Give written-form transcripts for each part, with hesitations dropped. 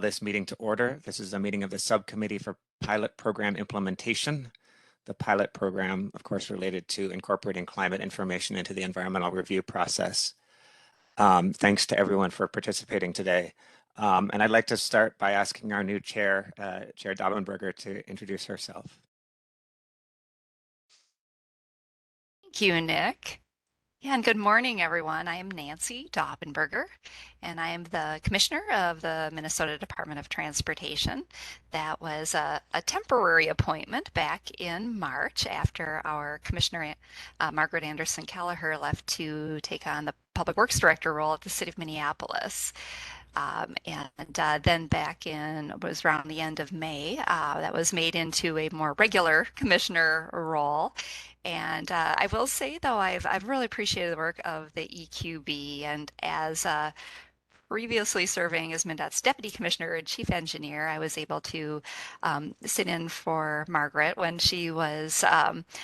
this meeting to order. This is a meeting of the Subcommittee for Pilot Program Implementation. The pilot program, of course, related to incorporating climate information into the environmental review process. Thanks to everyone for participating today. And I'd like to start by asking our new chair, Chair Daubenberger, to introduce herself. Thank you, Nick. And good morning, everyone. I am Nancy Daubenberger, and I am the Commissioner of the Minnesota Department of Transportation. That was a temporary appointment back in March after our Commissioner, Margaret Anderson Kelleher, left to take on the Public Works Director role at the City of Minneapolis. Then back in, was around the end of May, that was made into a more regular commissioner role. And I will say, though, I've really appreciated the work of the EQB. And as previously serving as MnDOT's Deputy Commissioner and Chief Engineer, I was able to sit in for Margaret when she was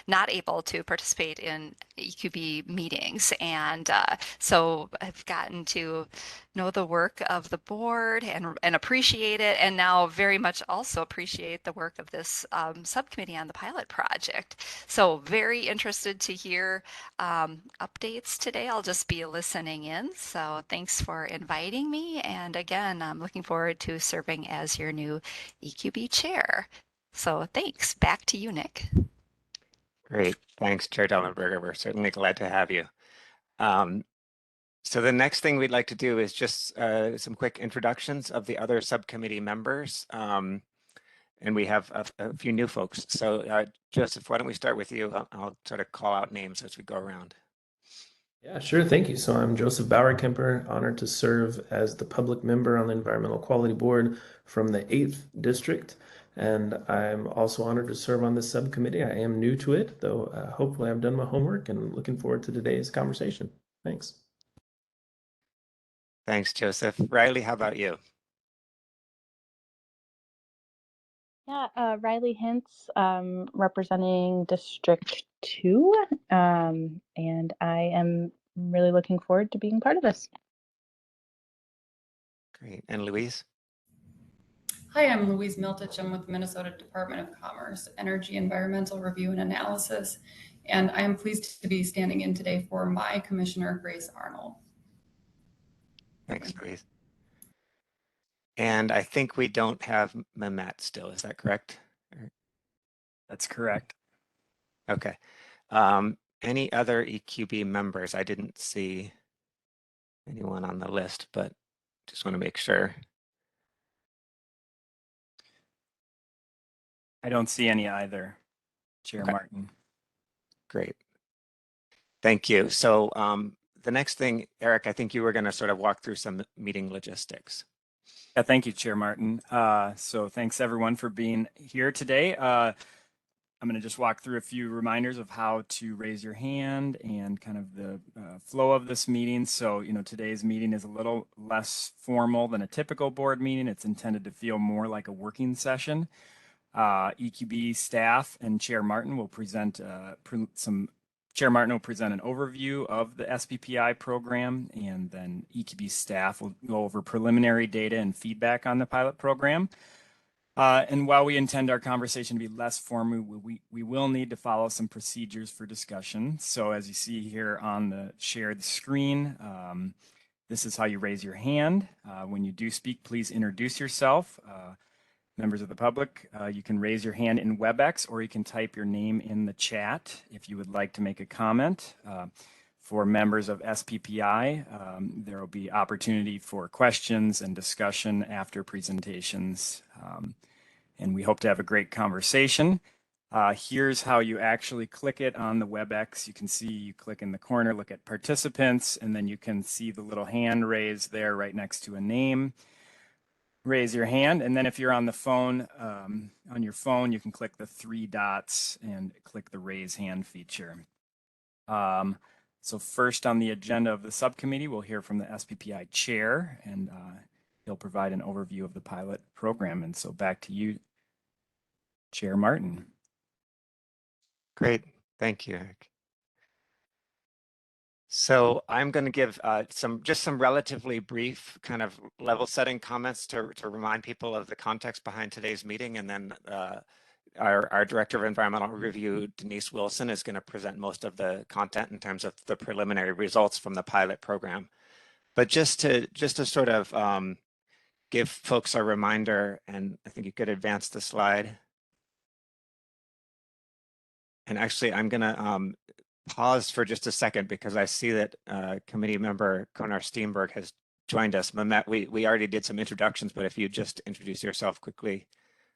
not able to participate in EQB meetings. And so I've gotten to know the work of the board and appreciate it, and now very much also appreciate the work of this subcommittee on the pilot project. So very interested to hear updates today. I'll just be listening in. So thanks for inviting me. And again, I'm looking forward to serving as your new EQB chair. So thanks. Back to you, Nick. Great. Thanks, Chair Daubenberger. We're certainly glad to have you. So the next thing we'd like to do is just some quick introductions of the other subcommittee members. And we have a few new folks. So Joseph, why don't we start with you? I'll sort of call out names as we go around. Yeah, sure. Thank you. So I'm Joseph Bauer-Kemper, honored to serve as the public member on the Environmental Quality Board from the 8th District. And I'm also honored to serve on this subcommittee. I am new to it, though hopefully I've done my homework and looking forward to today's conversation. Thanks. Thanks, Joseph. Riley, how about you? Yeah, Riley Hintz, representing District 2, and I am really looking forward to being part of this. Great. And Louise? Hi, I'm Louise Miltich. I'm with the Minnesota Department of Commerce, Energy, Environmental Review and Analysis, and I am pleased to be standing in today for my Commissioner, Grace Arnold. Thanks, Louise. And I think we don't have Mehmet still, is that correct? That's correct. Okay. Any other EQB members? I didn't see anyone on the list, but just want to make sure. I don't see any either, Chair Okay. Martin. Great. Thank you. So the next thing, Eric, I think you were going to sort of walk through some meeting logistics. Yeah, thank you, Chair Martin. So thanks everyone for being here today. I'm going to just walk through a few reminders of how to raise your hand and kind of the flow of this meeting. So, today's meeting is a little less formal than a typical board meeting. It's intended to feel more like a working session. EQB staff and Chair Martin will present Chair Martin will present an overview of the SPPI program, and then EQB staff will go over preliminary data and feedback on the pilot program. And while we intend our conversation to be less formal, we will need to follow some procedures for discussion. So as you see here on the shared screen, this is how you raise your hand. When you do speak, please introduce yourself. Members of the public, you can raise your hand in WebEx, or you can type your name in the chat if you would like to make a comment. For members of SPPI, there will be opportunity for questions and discussion after presentations. And we hope to have a great conversation. Here's how you actually click it on the WebEx. You can see you click in the corner, look at participants, and then you can see the little hand raised there right next to a name. Raise your hand, and then if you're on the phone, on your phone, you can click the 3 dots and click the raise hand feature. So first on the agenda of the subcommittee, we'll hear from the SPPI chair, and he'll provide an overview of the pilot program. And so back to you, Chair Martin. Great. Thank you, Eric. So I'm going to give just some relatively brief kind of level setting comments to remind people of the context behind today's meeting. And then our Director of Environmental Review, Denise Wilson, is going to present most of the content in terms of the preliminary results from the pilot program. But just to sort of give folks a reminder, and I think you could advance the slide. And actually, I'm going to pause for just a second because I see that committee member Konar Steenberg has joined us. Mehmet, we already did some introductions, but if you just introduce yourself quickly.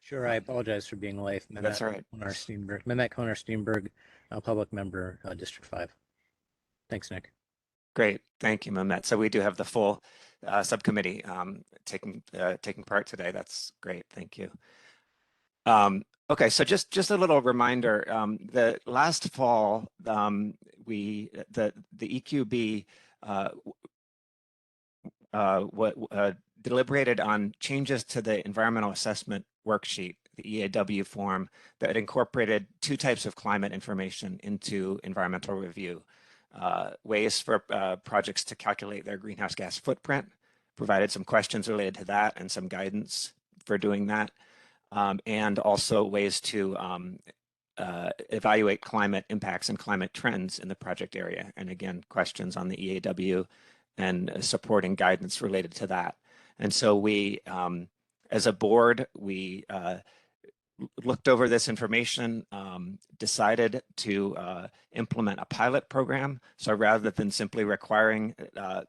Sure, I apologize for being late. That's all right. Mehmet Konar Steenberg, public member, District 5. Thanks, Nick. Great, thank you, Mehmet. So we do have the full subcommittee taking part today. That's great, thank you. Okay, so just a little reminder. The last fall, the EQB deliberated on changes to the environmental assessment worksheet, the EAW form, that incorporated two types of climate information into environmental review. Ways for projects to calculate their greenhouse gas footprint, provided some questions related to that and some guidance for doing that. And also ways to evaluate climate impacts and climate trends in the project area. And again, questions on the EAW and supporting guidance related to that. And so we, as a board, we looked over this information, decided to implement a pilot program. So rather than simply requiring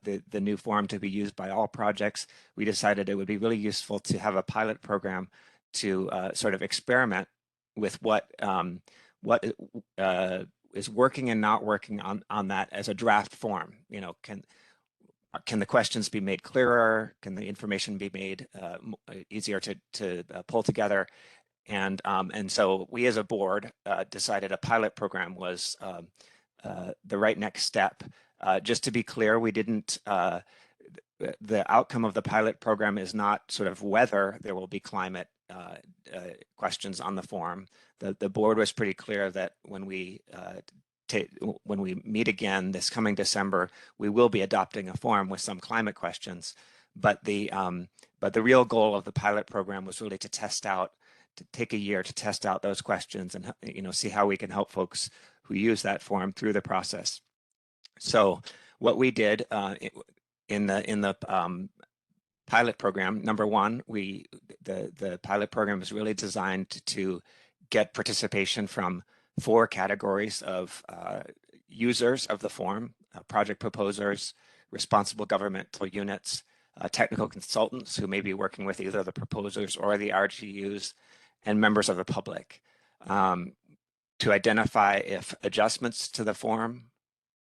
the new form to be used by all projects, we decided it would be really useful to have a pilot program to sort of experiment with what is working and not working on that as a draft form. You know, can the questions be made clearer? Can the information be made easier to pull together? And so we as a board decided a pilot program was the right next step. Just to be clear, we didn't, the outcome of the pilot program is not sort of whether there will be climate questions on the form. The board was pretty clear that when we meet again this coming December, we will be adopting a form with some climate questions. But the real goal of the pilot program was really to take a year to test out those questions and see how we can help folks who use that form through the process. So what we did in the pilot program, number one, the pilot program is really designed to get participation from 4 categories of users of the form: project proposers, responsible governmental units, technical consultants who may be working with either the proposers or the RGUs, and members of the public, to identify if adjustments to the form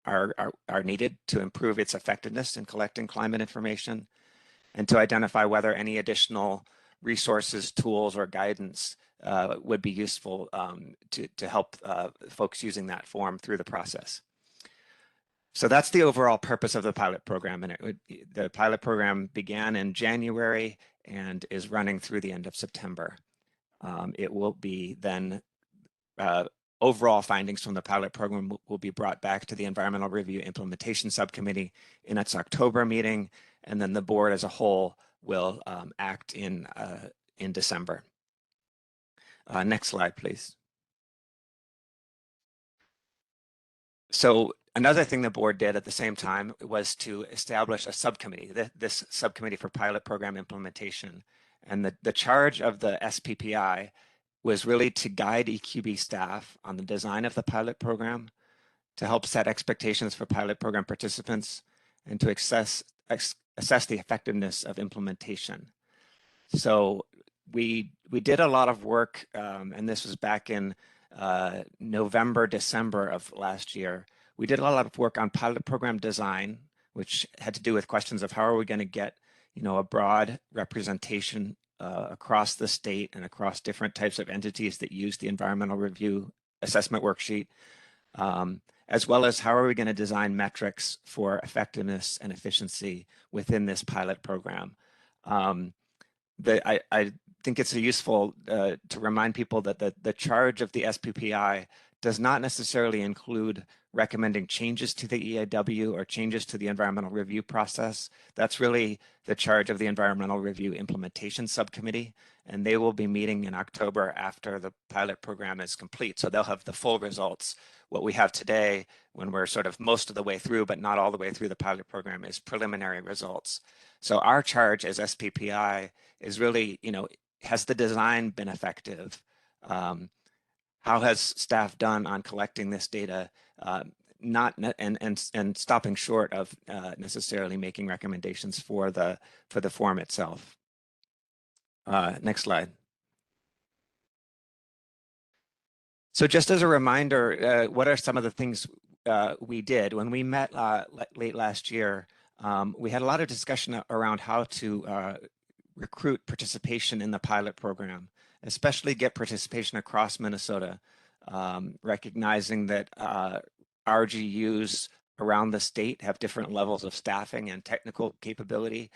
are needed to improve its effectiveness in collecting climate information, and to identify whether any additional resources, tools, or guidance would be useful to help folks using that form through the process. So that's the overall purpose of the pilot program. And the pilot program began in January and is running through the end of September. It will be then overall findings from the pilot program will be brought back to the Environmental Review Implementation Subcommittee in its October meeting, and then the board as a whole will act in December. Next slide, please. So another thing the board did at the same time was to establish a subcommittee, this subcommittee for pilot program implementation. And the charge of the SPPI was really to guide EQB staff on the design of the pilot program, to help set expectations for pilot program participants, and to assess the effectiveness of implementation. So we did a lot of work, and this was back in November, December of last year. We did a lot of work on pilot program design, which had to do with questions of how are we going to get, a broad representation across the state and across different types of entities that use the environmental review assessment worksheet, as well as how are we going to design metrics for effectiveness and efficiency within this pilot program. I think it's useful to remind people that the charge of the SPPI does not necessarily include recommending changes to the EAW or changes to the environmental review process. That's really the charge of the Environmental Review Implementation Subcommittee, and they will be meeting in October after the pilot program is complete. So they'll have the full results. What we have today, when we're sort of most of the way through, but not all the way through the pilot program, is preliminary results. So our charge as SPPI is really, has the design been effective? How has staff done on collecting this data, and stopping short of necessarily making recommendations for the form itself? Next slide. So just as a reminder, what are some of the things we did when we met late last year? We had a lot of discussion around how to recruit participation in the pilot program, especially get participation across Minnesota, recognizing that RGUs around the state have different levels of staffing and technical ability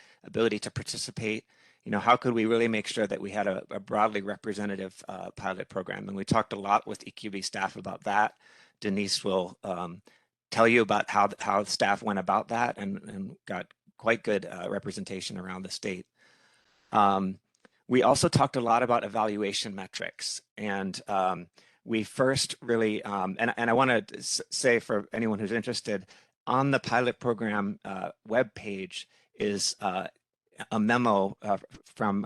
to participate. How could we really make sure that we had a broadly representative pilot program? And we talked a lot with EQB staff about that. Denise will tell you about how staff went about that and got quite good representation around the state. We also talked a lot about evaluation metrics, and we first really, and I want to say for anyone who's interested, on the pilot program webpage is a memo from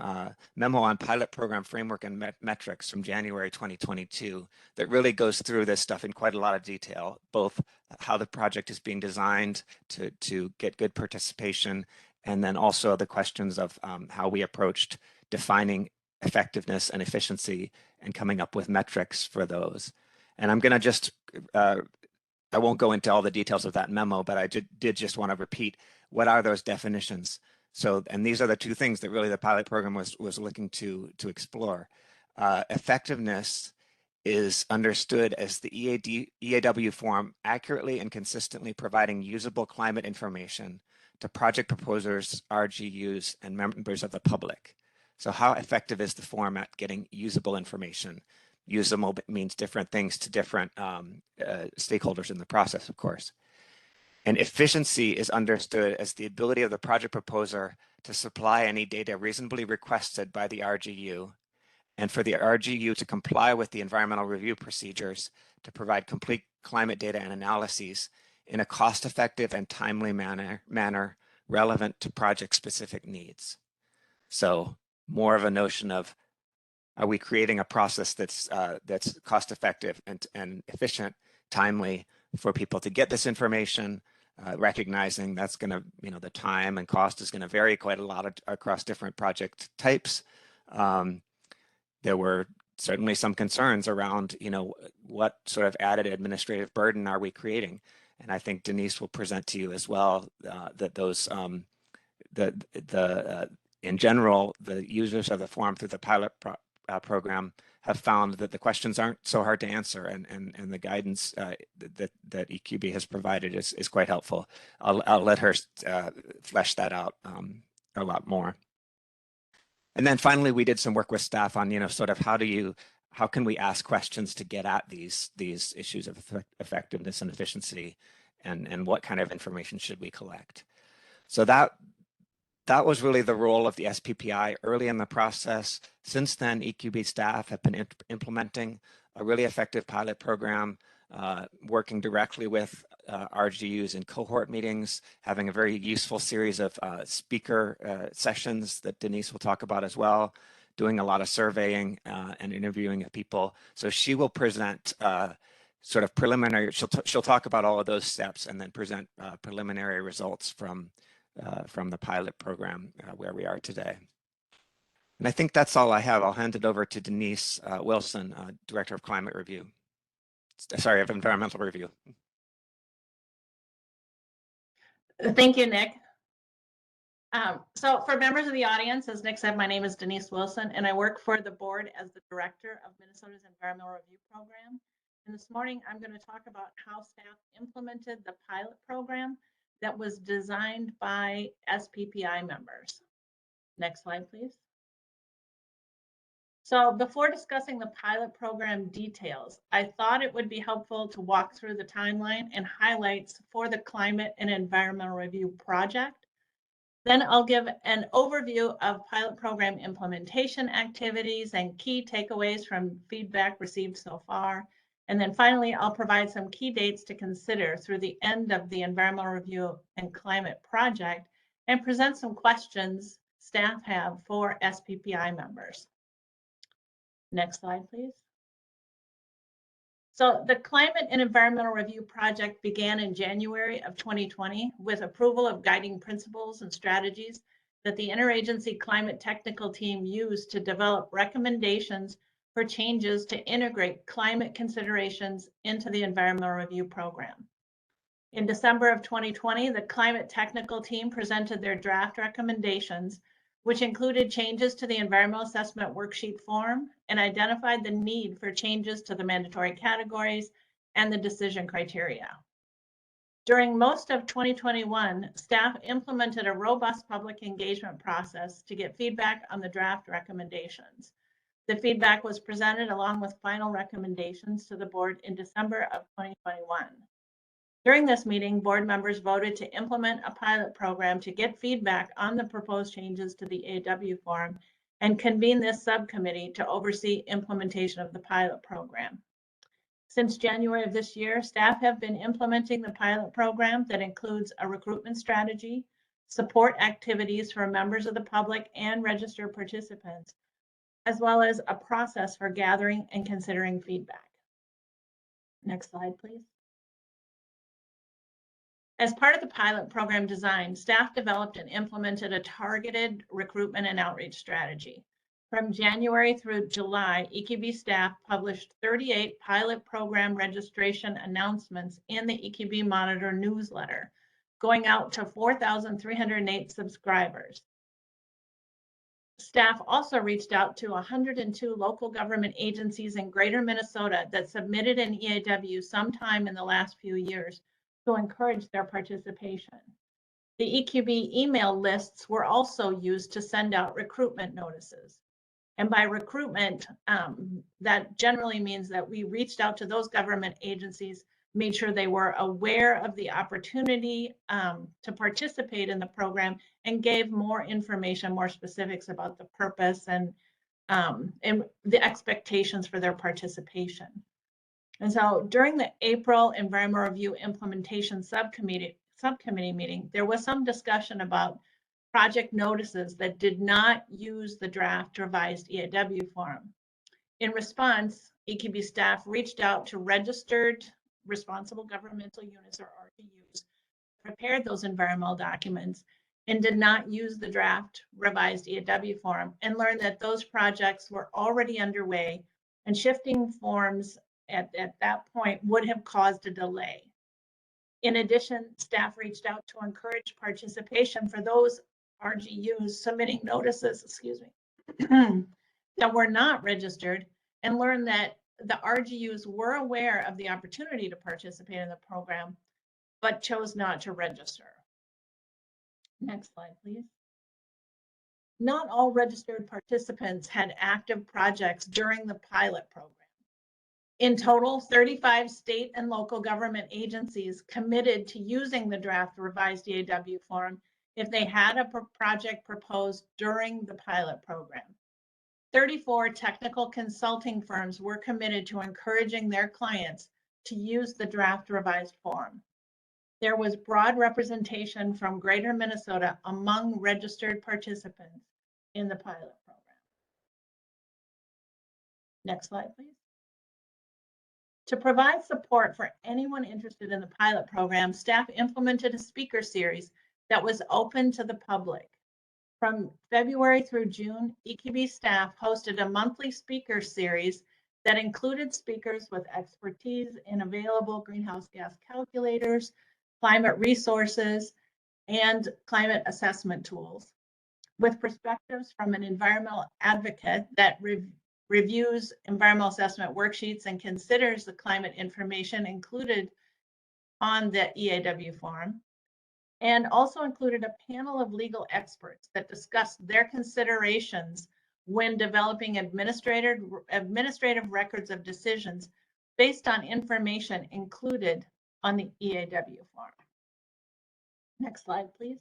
Memo on Pilot Program Framework and Metrics from January 2022 that really goes through this stuff in quite a lot of detail, both how the project is being designed to get good participation, and then also the questions of how we approached defining effectiveness and efficiency and coming up with metrics for those. And I'm going to just, I won't go into all the details of that memo, but I did just want to repeat, what are those definitions? So, and these are the two things that really the pilot program was looking to explore. Effectiveness is understood as the EAW form accurately and consistently providing usable climate information to project proposers, RGUs, and members of the public. So how effective is the form at getting usable information? Usable means different things to different stakeholders in the process, of course. And efficiency is understood as the ability of the project proposer to supply any data reasonably requested by the RGU, and for the RGU to comply with the environmental review procedures to provide complete climate data and analyses in a cost-effective and timely manner relevant to project-specific needs. So more of a notion of, are we creating a process that's cost-effective and efficient, timely for people to get this information, recognizing that's going to, the time and cost is going to vary quite a lot across different project types. There were certainly some concerns around, what sort of added administrative burden are we creating? And I think Denise will present to you as well that those, in general, the users of the form through the pilot program have found that the questions aren't so hard to answer, and the guidance that EQB has provided is quite helpful. I'll let her flesh that out a lot more. And then finally, we did some work with staff on, sort of how can we ask questions to get at these issues of effectiveness and efficiency, and what kind of information should we collect? So that was really the role of the SPPI early in the process. Since then, EQB staff have been implementing a really effective pilot program, working directly with RGUs in cohort meetings, having a very useful series of speaker sessions that Denise will talk about as well, doing a lot of surveying and interviewing of people. So she will present sort of preliminary, she'll talk about all of those steps and then present preliminary results from the pilot program where we are today. And I think that's all I have. I'll hand it over to Denise Wilson, Director of Climate Review. Sorry, of Environmental Review. Thank you, Nick. So for members of the audience, as Nick said, my name is Denise Wilson, and I work for the board as the Director of Minnesota's Environmental Review Program. And this morning, I'm going to talk about how staff implemented the pilot program that was designed by SPPI members. Next slide, please. So before discussing the pilot program details, I thought it would be helpful to walk through the timeline and highlights for the Climate and Environmental Review project. Then I'll give an overview of pilot program implementation activities and key takeaways from feedback received so far. And then finally, I'll provide some key dates to consider through the end of the Environmental Review and Climate project and present some questions staff have for SPPI members. Next slide, please. So the Climate and Environmental Review project began in January of 2020 with approval of guiding principles and strategies that the Interagency Climate Technical Team used to develop recommendations for changes to integrate climate considerations into the Environmental Review program. In December of 2020, the Climate Technical Team presented their draft recommendations, which included changes to the environmental assessment worksheet form and identified the need for changes to the mandatory categories and the decision criteria. During most of 2021, staff implemented a robust public engagement process to get feedback on the draft recommendations. The feedback was presented along with final recommendations to the board in December of 2021. During this meeting, board members voted to implement a pilot program to get feedback on the proposed changes to the EAW form and convene this subcommittee to oversee implementation of the pilot program. Since January of this year, staff have been implementing the pilot program that includes a recruitment strategy, support activities for members of the public and registered participants, as well as a process for gathering and considering feedback. Next slide, please. As part of the pilot program design, staff developed and implemented a targeted recruitment and outreach strategy. From January through July, EQB staff published 38 pilot program registration announcements in the EQB Monitor newsletter, going out to 4,308 subscribers. Staff also reached out to 102 local government agencies in Greater Minnesota that submitted an EAW sometime in the last few years to encourage their participation. The EQB email lists were also used to send out recruitment notices. And by recruitment, that generally means that we reached out to those government agencies, made sure they were aware of the opportunity to participate in the program, and gave more information, more specifics about the purpose and the expectations for their participation. And so during the April Environmental Review Implementation Subcommittee meeting, there was some discussion about project notices that did not use the draft revised EAW form. In response, EQB staff reached out to registered responsible governmental units, or RGUs, prepared those environmental documents and did not use the draft revised EAW form, and learned that those projects were already underway and shifting forms at that point would have caused a delay. In addition, staff reached out to encourage participation for those RGUs submitting notices, that were not registered, and learned that the RGUs were aware of the opportunity to participate in the program, but chose not to register. Next slide, please. Not all registered participants had active projects during the pilot program. In total, 35 state and local government agencies committed to using the draft revised EAW form if they had a project proposed during the pilot program. 34 technical consulting firms were committed to encouraging their clients to use the draft revised form. There was broad representation from Greater Minnesota among registered participants in the pilot program. Next slide, please. To provide support for anyone interested in the pilot program, staff implemented a speaker series that was open to the public. From February through June, EQB staff hosted a monthly speaker series that included speakers with expertise in available greenhouse gas calculators, climate resources, and climate assessment tools, with perspectives from an environmental advocate that reviews environmental assessment worksheets and considers the climate information included on the EAW form, and also included a panel of legal experts that discussed their considerations when developing administrative records of decisions based on information included on the EAW form. Next slide, please.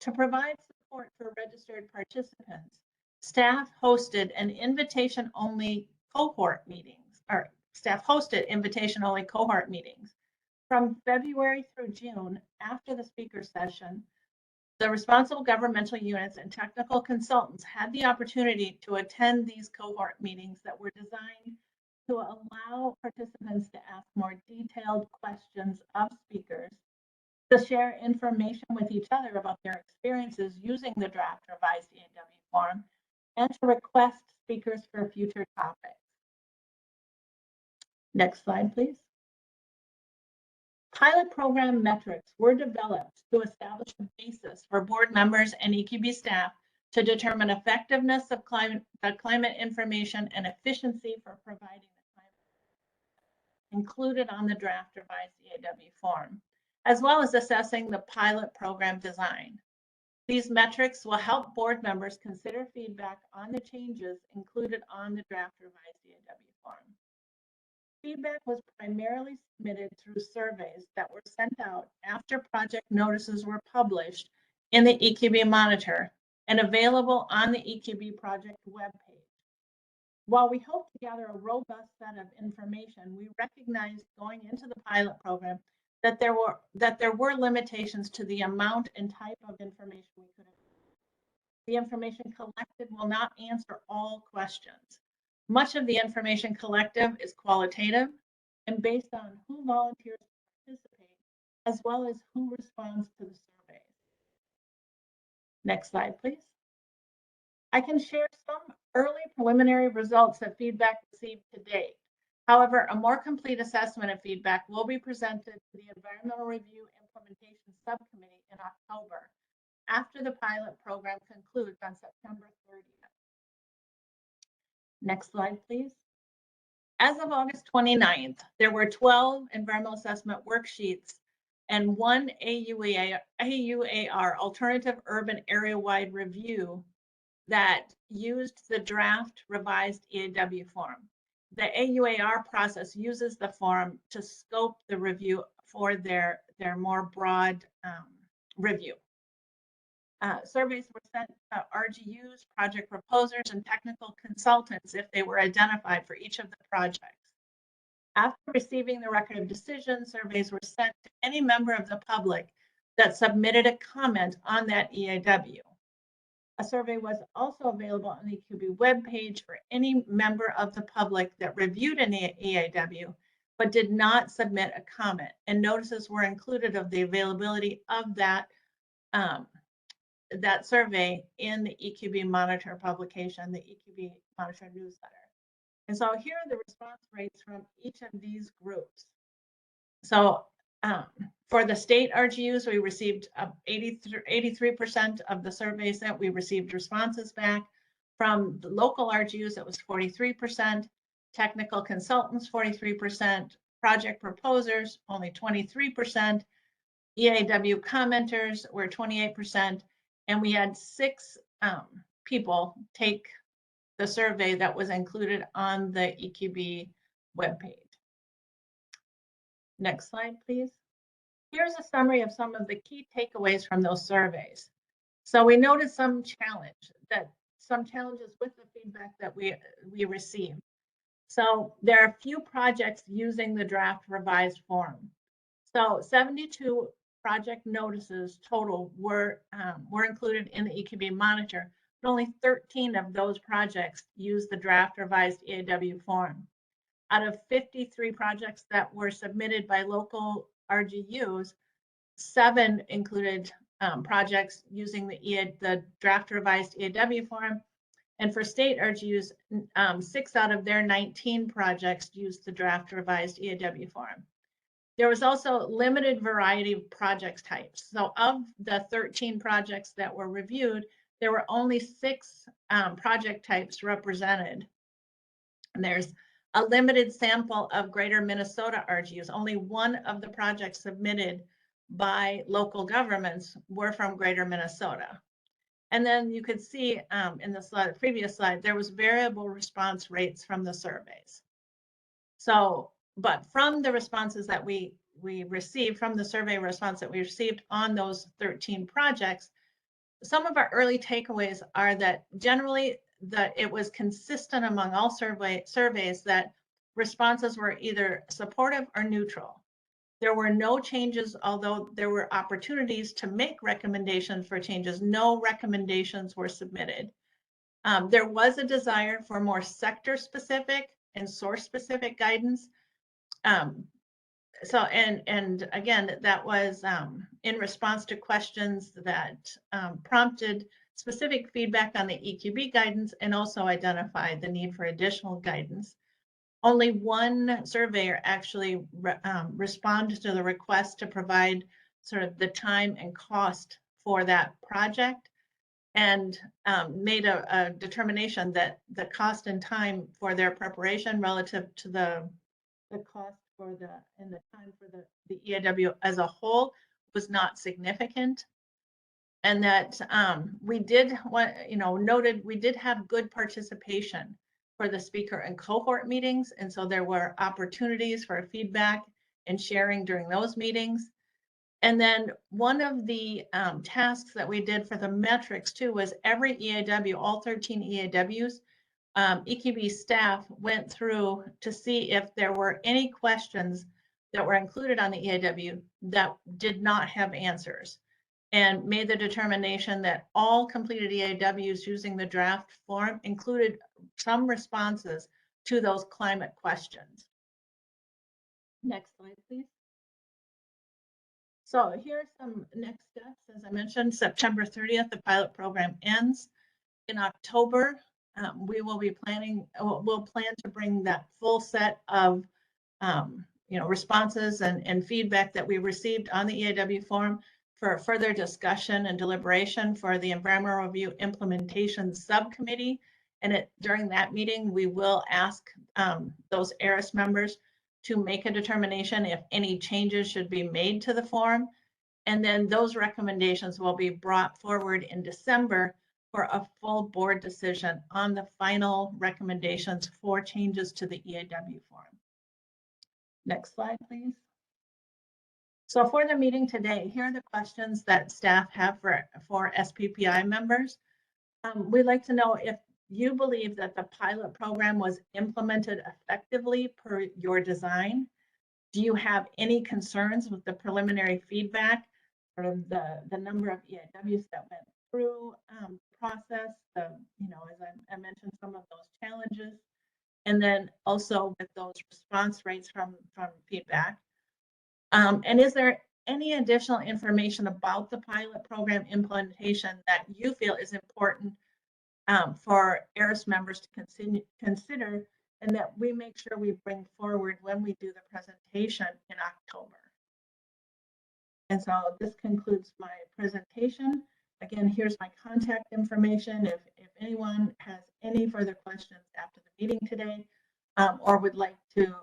To provide support for registered participants, staff hosted an invitation-only cohort meetings, or staff hosted invitation-only cohort meetings. From February through June, after the speaker session, the responsible governmental units and technical consultants had the opportunity to attend these cohort meetings that were designed to allow participants to ask more detailed questions of speakers, to share information with each other about their experiences using the draft revised EAW form, and to request speakers for future topics. Next slide, please. Pilot program metrics were developed to establish a basis for board members and EQB staff to determine effectiveness of climate information and efficiency for providing the climate included on the draft revised EAW form, as well as assessing the pilot program design. These metrics will help board members consider feedback on the changes included on the draft revised EAW form. Feedback was primarily submitted through surveys that were sent out after project notices were published in the EQB Monitor and available on the EQB project webpage. While we hope to gather a robust set of information, we recognized going into the pilot program that there were limitations to the amount and type of information we could have. The information collected will not answer all questions. Much of the information collected is qualitative and based on who volunteers to participate, as well as who responds to the surveys. Next slide, please. I can share some early preliminary results of feedback received to date. However, a more complete assessment of feedback will be presented to the Environmental Review Implementation Subcommittee in October, after the pilot program concludes on September 30th. Next slide, please. As of August 29th, there were 12 environmental assessment worksheets and one AUAR, Alternative Urban Area-Wide Review, that used the draft revised EAW form. The AUAR process uses the form to scope the review for their more broad review. Surveys were sent to RGUs, project proposers, and technical consultants if they were identified for each of the projects. After receiving the record of decision, surveys were sent to any member of the public that submitted a comment on that EAW. A survey was also available on the EQB webpage for any member of the public that reviewed an EAW but did not submit a comment, and notices were included of the availability of that that survey in the EQB Monitor publication, the EQB Monitor newsletter. And so here are the response rates from each of these groups. So for the state RGUs, we received 83% of the surveys that we received responses back. From the local RGUs, it was 43%, technical consultants, 43%, project proposers, only 23%, EAW commenters were 28%, and we had 6 people take the survey that was included on the EQB webpage. Next slide, please. Here's a summary of some of the key takeaways from those surveys. So we noticed some challenges with the feedback that we received. So there are few projects using the draft revised form. So 72 project notices total were included in the EQB Monitor, but only 13 of those projects used the draft revised EAW form. Out of 53 projects that were submitted by local RGUs, 7 included projects using the draft revised EAW form. And for state RGUs, 6 out of their 19 projects used the draft revised EAW form. There was also limited variety of project types. So of the 13 projects that were reviewed, there were only 6 project types represented. And there's a limited sample of Greater Minnesota RGUs. Only 1 of the projects submitted by local governments were from Greater Minnesota. And then you could see in the slide, previous slide, there was variable response rates from the surveys. So, but from the responses that we received, from the survey response that we received on those 13 projects, some of our early takeaways are that generally it was consistent among all surveys that responses were either supportive or neutral. There were no changes, although there were opportunities to make recommendations for changes. No recommendations were submitted. There was a desire for more sector-specific and source-specific guidance. And again, that was in response to questions that prompted specific feedback on the EQB guidance and also identified the need for additional guidance. Only one surveyor actually responded to the request to provide sort of the time and cost for that project, and made a determination that the cost and time for their preparation relative to the cost for the time for the EAW as a whole was not significant. And that we did noted we did have good participation for the speaker and cohort meetings. And so there were opportunities for feedback and sharing during those meetings. And then one of the tasks that we did for the metrics too was every EAW, all 13 EAWs, EQB staff went through to see if there were any questions that were included on the EAW that did not have answers, and made the determination that all completed EAWs using the draft form included some responses to those climate questions. Next slide, please. So here are some next steps. As I mentioned, September 30th, the pilot program ends. In October, we'll plan to bring that full set of responses and feedback that we received on the EAW form for further discussion and deliberation for the Environmental Review Implementation Subcommittee. And during that meeting, we will ask those ARIS members to make a determination if any changes should be made to the form. And then those recommendations will be brought forward in December for a full board decision on the final recommendations for changes to the EAW form. Next slide, please. So for the meeting today, here are the questions that staff have for SPPI members. We'd like to know if you believe that the pilot program was implemented effectively per your design. Do you have any concerns with the preliminary feedback, sort of the number of EAWs that went through the process, as I mentioned, some of those challenges, and then also with those response rates from feedback. And is there any additional information about the pilot program implementation that you feel is important for ARIS members to consider, and that we make sure we bring forward when we do the presentation in October? And so this concludes my presentation. Again, here's my contact information. If anyone has any further questions after the meeting today, or would like to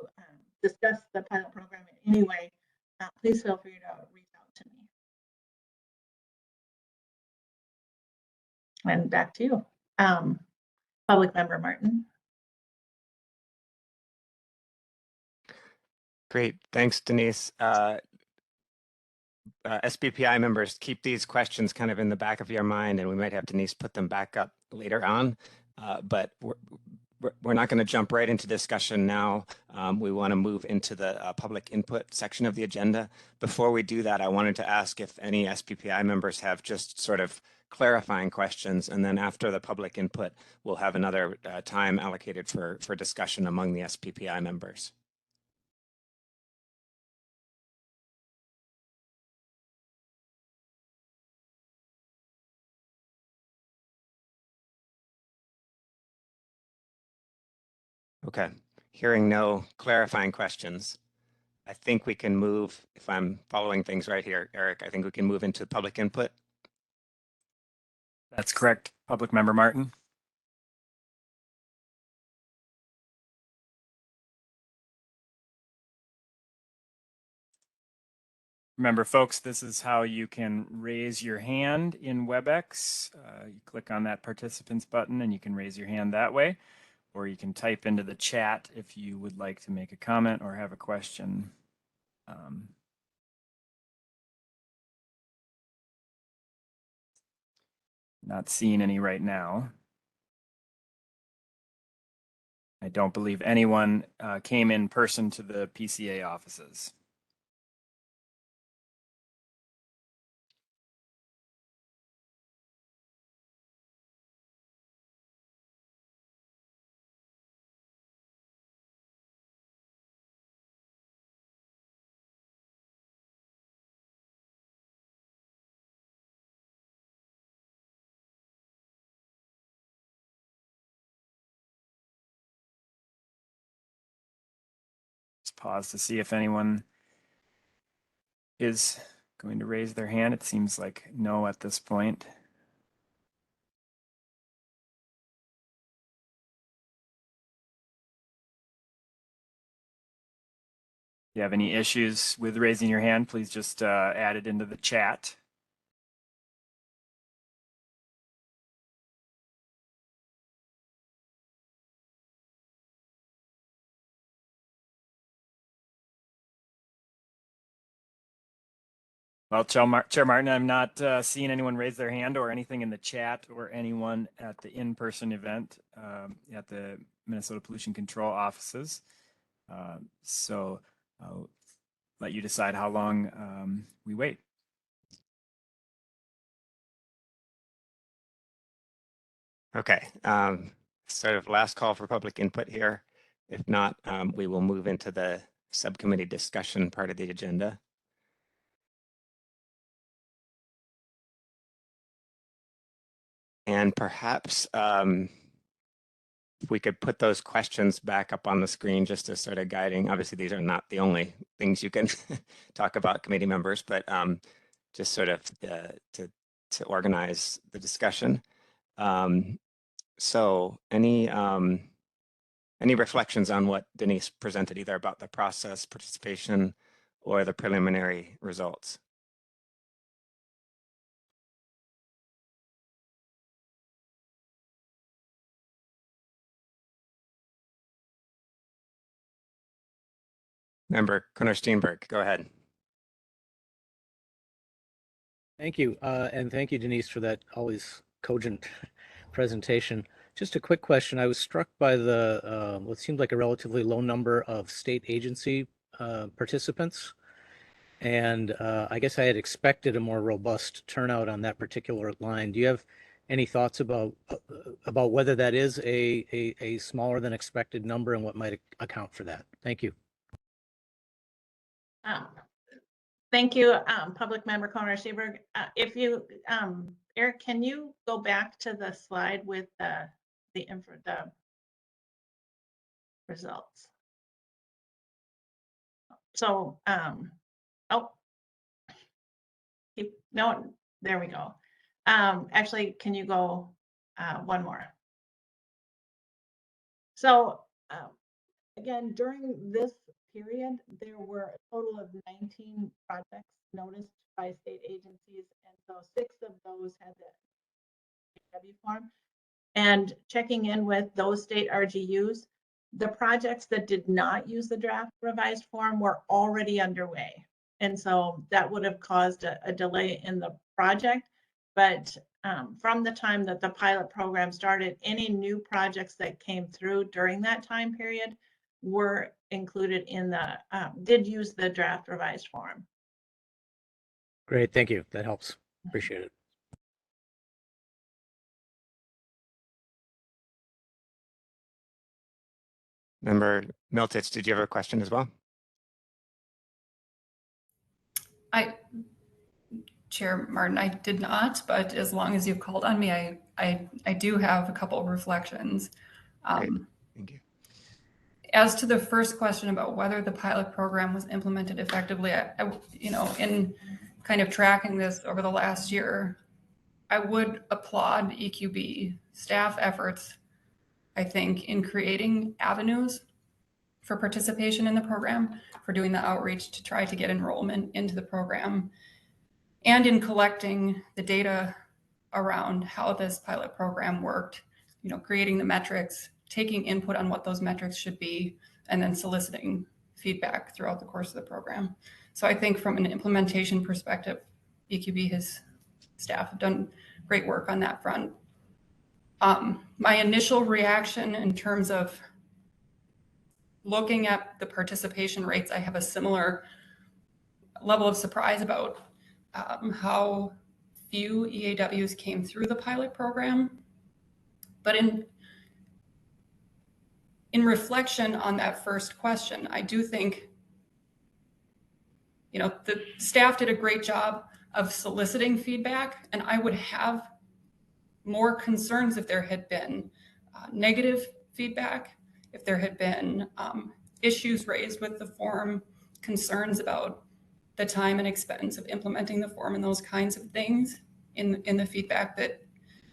discuss the pilot program in any way, please feel free to reach out to me. And back to you, Public Member Martin. Great, thanks, Denise. SBPI members, keep these questions kind of in the back of your mind, and we might have Denise put them back up later on. But we're not going to jump right into discussion now. We want to move into the public input section of the agenda. Before we do that, I wanted to ask if any SPPI members have just sort of clarifying questions, and then after the public input, we'll have another time allocated for discussion among the SPPI members. Okay, hearing no clarifying questions, I think we can move, if I'm following things right here, Eric, I think we can move into public input. That's correct, Public Member Martin. Remember, folks, this is how you can raise your hand in WebEx. You click on that participants button and you can raise your hand that way, or you can type into the chat if you would like to make a comment or have a question. Not seeing any right now. I don't believe anyone came in person to the PCA offices. Let's pause to see if anyone is going to raise their hand. It seems like no at this point. If you have any issues with raising your hand, please just add it into the chat. Well, Chair Martin, I'm not seeing anyone raise their hand or anything in the chat or anyone at the in-person event at the Minnesota Pollution Control offices. So I'll let you decide how long we wait. Okay, sort of last call for public input here. If not, we will move into the subcommittee discussion part of the agenda. And perhaps if we could put those questions back up on the screen just to sort of guiding. Obviously, these are not the only things you can talk about, committee members, but just sort of to organize the discussion. So any reflections on what Denise presented, either about the process, participation, or the preliminary results? Member Kunner-Steenberg, go ahead. Thank you. And thank you, Denise, for that always cogent presentation. Just a quick question. I was struck by the what seemed like a relatively low number of state agency participants. And I guess I had expected a more robust turnout on that particular line. Do you have any thoughts about whether that is a smaller than expected number and what might account for that? Thank you. Thank you, Public Member Conner-Steenberg. If you, Eric, can you go back to the slide with the results? So, oh, no, there we go. Actually, can you go one more? So, again, during this period, there were a total of 19 projects noticed by state agencies, and so 6 of those had the W form. And checking in with those state RGUs, the projects that did not use the draft revised form were already underway. And so that would have caused a delay in the project. But from the time that the pilot program started, any new projects that came through during that time period were included in the, did use the draft revised form. Great, thank you. That helps. Appreciate it. Member Miltich, did you have a question as well? Chair Martin, I did not, but as long as you've called on me, I do have a couple of reflections. Great. Thank you. As to the first question about whether the pilot program was implemented effectively, you know, in kind of tracking this over the last year, I would applaud EQB staff efforts, I think, in creating avenues for participation in the program, for doing the outreach to try to get enrollment into the program, and in collecting the data around how this pilot program worked, creating the metrics, taking input on what those metrics should be, and then soliciting feedback throughout the course of the program. So I think from an implementation perspective, EQB, his staff have done great work on that front. My initial reaction in terms of looking at the participation rates, I have a similar level of surprise about how few EAWs came through the pilot program. But in reflection on that first question, I do think, the staff did a great job of soliciting feedback, and I would have more concerns if there had been negative feedback, if there had been issues raised with the form, concerns about the time and expense of implementing the form and those kinds of things in the feedback that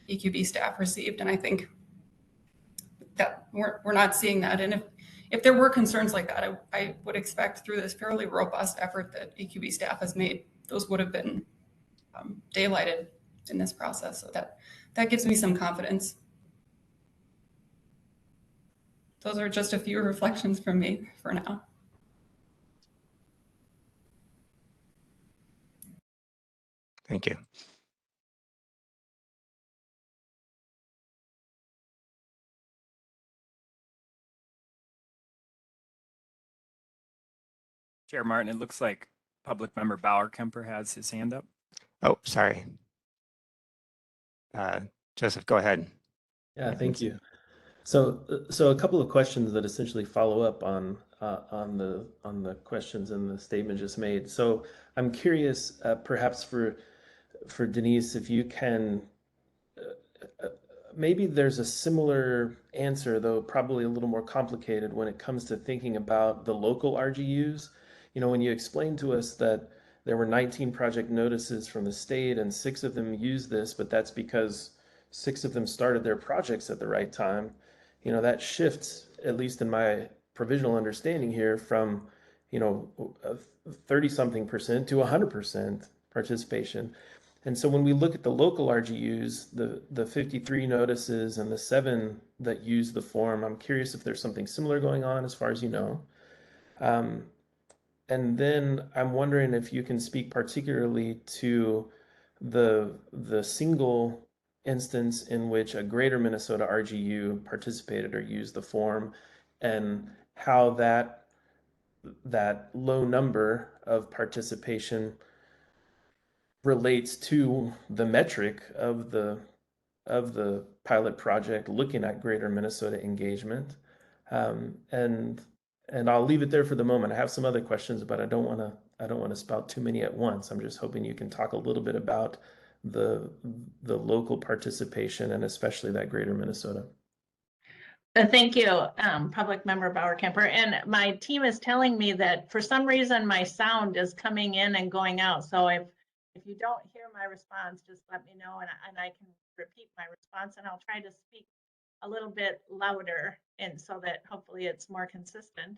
EQB staff received. And I think that we're not seeing that. And if there were concerns like that, I would expect through this fairly robust effort that EQB staff has made, those would have been daylighted in this process. So that gives me some confidence. Those are just a few reflections from me for now. Thank you. Chair Martin, it looks like public member Bauer Kemper has his hand up. Oh, sorry. Joseph, go ahead. Yeah, thank you. So a couple of questions that essentially follow up on the questions in the statement just made. So I'm curious, perhaps for Denise, if you can, maybe there's a similar answer, though probably a little more complicated when it comes to thinking about the local RGUs. When you explained to us that there were 19 project notices from the state and 6 of them used this, but that's because 6 of them started their projects at the right time. That shifts, at least in my provisional understanding here, from 30-something% to 100% participation. And so when we look at the local RGUs, the 53 notices and the 7 that use the form, I'm curious if there's something similar going on as far as you know. And then I'm wondering if you can speak particularly to the single instance in which a greater Minnesota RGU participated or used the form, and how that low number of participation relates to the metric of the pilot project looking at greater Minnesota engagement. And I'll leave it there for the moment. I have some other questions, but I don't want to spout too many at once. I'm just hoping you can talk a little bit about the local participation and especially that greater Minnesota. Thank you, public member Bauer Kemper. And my team is telling me that for some reason my sound is coming in and going out. So if you don't hear my response, just let me know and I can repeat my response, and I'll try to speak a little bit louder and so that hopefully it's more consistent.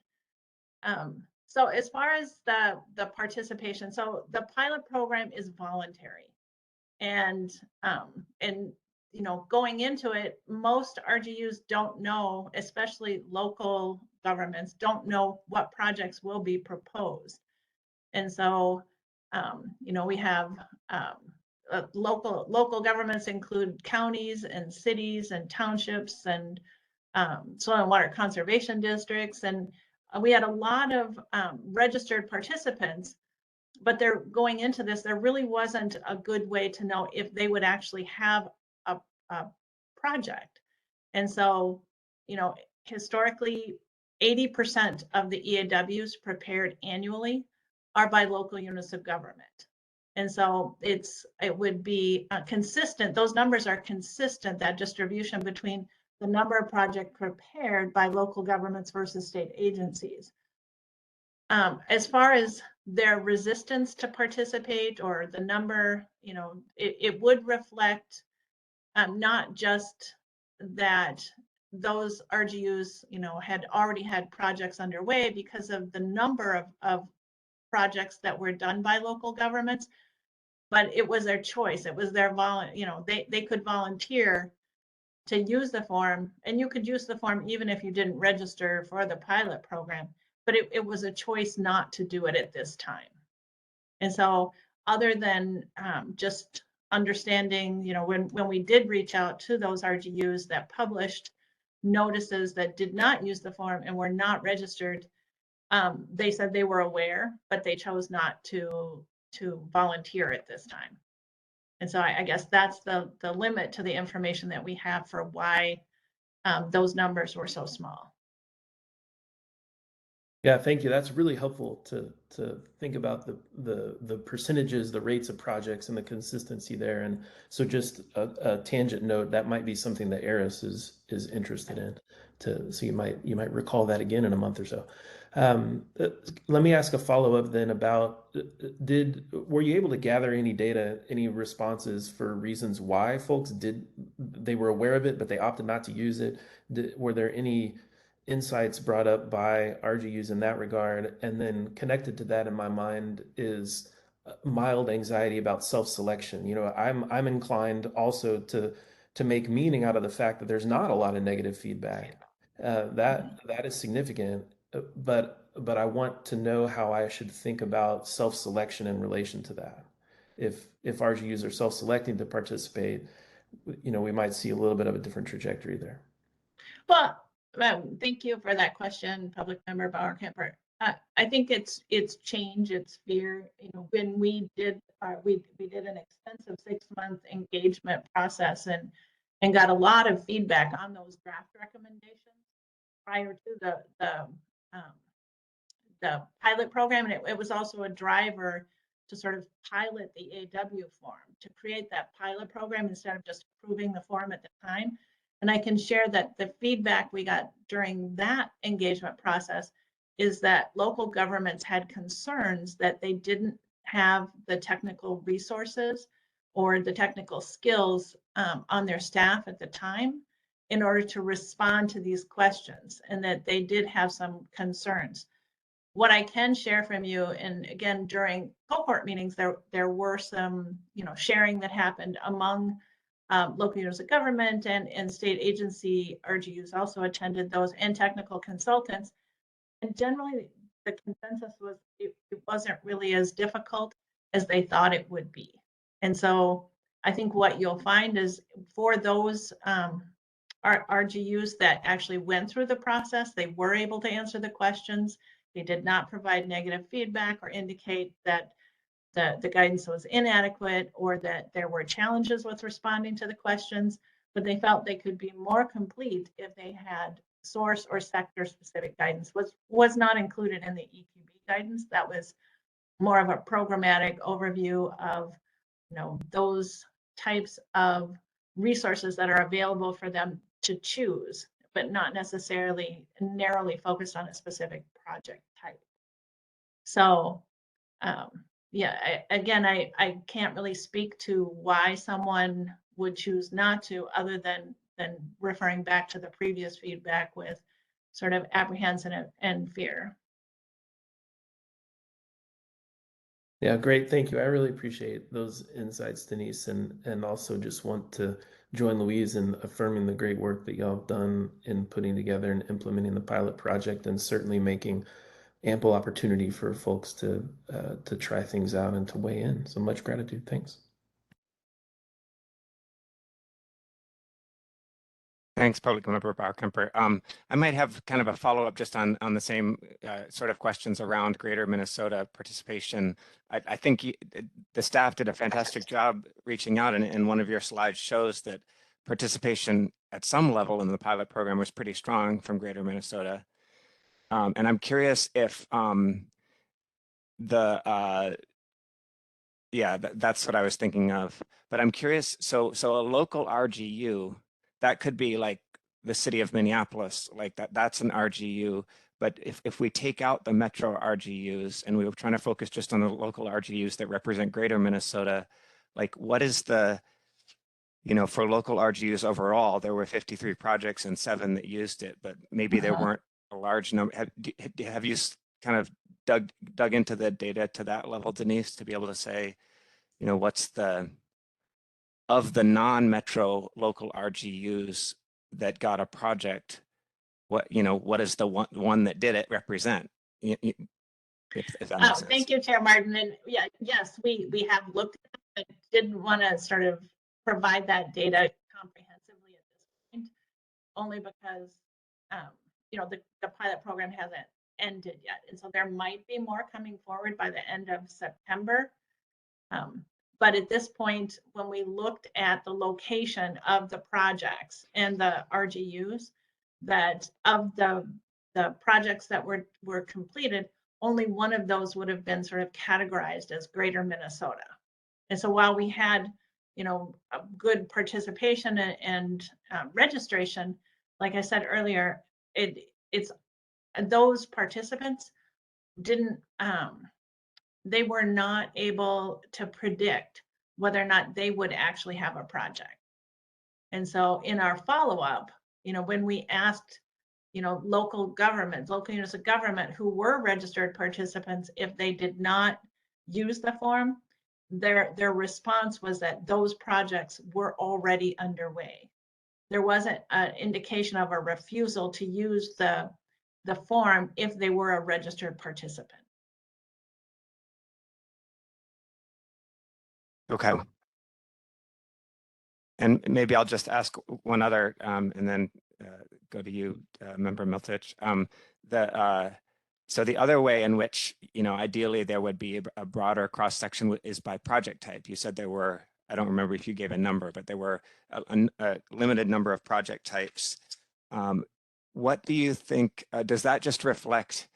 So as far as the participation, so the pilot program is voluntary, and going into it, most RGUs don't know, especially local governments, don't know what projects will be proposed. And so, we have local governments include counties and cities and townships and soil and water conservation districts. And we had a lot of registered participants, but they're going into this, there really wasn't a good way to know if they would actually have a project. And so, historically, 80% of the EAWs prepared annually are by local units of government. And so it would be consistent. Those numbers are consistent, that distribution between the number of projects prepared by local governments versus state agencies. As far as their resistance to participate or the number, it would reflect not just that those RGUs, had already had projects underway because of the number of projects that were done by local governments, but it was their choice. It was their they could volunteer to use the form, and you could use the form even if you didn't register for the pilot program, but it was a choice not to do it at this time. And so other than just understanding, when we did reach out to those RGUs that published notices that did not use the form and were not registered, they said they were aware, but they chose not to volunteer at this time. And so I guess that's the limit to the information that we have for why those numbers were so small. Yeah, thank you. That's really helpful to think about the percentages, the rates of projects, and the consistency there. And so, just a tangent note, that might be something that Eris is interested in. So you might recall that again in a month or so. Let me ask a follow-up then about were you able to gather any data, any responses for reasons why folks they were aware of it but they opted not to use it? Were there any insights brought up by RGUs in that regard? And then connected to that in my mind is mild anxiety about self-selection. I'm inclined also to make meaning out of the fact that there's not a lot of negative feedback. That is significant, but I want to know how I should think about self-selection in relation to that. If RGUs are self-selecting to participate, we might see a little bit of a different trajectory there. Well, thank you for that question, Public Member Bauer-Kemper. I think it's change, it's fear. When we did we did an extensive 6-month engagement process and got a lot of feedback on those draft recommendations prior to the pilot program, and it was also a driver to sort of pilot the AW form, to create that pilot program instead of just approving the form at the time. And I can share that the feedback we got during that engagement process is that local governments had concerns that they didn't have the technical resources or the technical skills on their staff at the time in order to respond to these questions, and that they did have some concerns. What I can share from you, and again, during cohort meetings, there were some, sharing that happened among local units of government and state agency RGUs also attended those, and technical consultants. And generally, the consensus was it wasn't really as difficult as they thought it would be. And so I think what you'll find is for those RGUs that actually went through the process, they were able to answer the questions. They did not provide negative feedback or indicate that the guidance was inadequate or that there were challenges with responding to the questions, but they felt they could be more complete if they had source or sector specific guidance. Was not included in the EQB guidance. That was more of a programmatic overview of those types of resources that are available for them to choose, but not necessarily narrowly focused on a specific project type. So yeah, I can't really speak to why someone would choose not to, other than referring back to the previous feedback with sort of apprehension and fear. Yeah, great. Thank you. I really appreciate those insights, Denise, and also just want to join Louise in affirming the great work that y'all have done in putting together and implementing the pilot project, and certainly making ample opportunity for folks to try things out and to weigh in. So much gratitude. Thanks. Thanks, Public Member Bauer-Kemper. I might have kind of a follow-up just on the same sort of questions around Greater Minnesota participation. I think the staff did a fantastic job reaching out, and one of your slides shows that participation at some level in the pilot program was pretty strong from Greater Minnesota. And I'm curious if that's what I was thinking of. But I'm curious, so a local RGU, that could be like the city of Minneapolis, like that's an RGU. But if we take out the metro RGUs and we were trying to focus just on the local RGUs that represent Greater Minnesota, like what is the, you know, for local RGUs overall, there were 53 projects and 7 that used it, but maybe there weren't a large number. Have you kind of dug into the data to that level, Denise, to be able to say, you know, what's the, of the non-metro local RGUs that got a project, what, you know, what is the one that did it represent? If that makes sense. Thank you, Chair Martin. And yeah, yes, we have looked at it, but didn't want to sort of provide that data comprehensively at this point, only because you know, the pilot program hasn't ended yet, and so there might be more coming forward by the end of September. But at this point, when we looked at the location of the projects and the RGUs, that of the projects that were completed, only one of those would have been sort of categorized as Greater Minnesota. And so while we had, you know, a good participation and registration, like I said earlier, it's those participants didn't, they were not able to predict whether or not they would actually have a project. And so in our follow-up, you know, when we asked, you know, local governments, local units of government who were registered participants, if they did not use the form, their response was that those projects were already underway. There wasn't an indication of a refusal to use the form if they were a registered participant. Okay. And maybe I'll just ask one other, and then go to you, Member Miltich. So the other way in which, you know, ideally there would be a broader cross section is by project type. You said there were, I don't remember if you gave a number, but there were a limited number of project types. What do you think? Does that just reflect,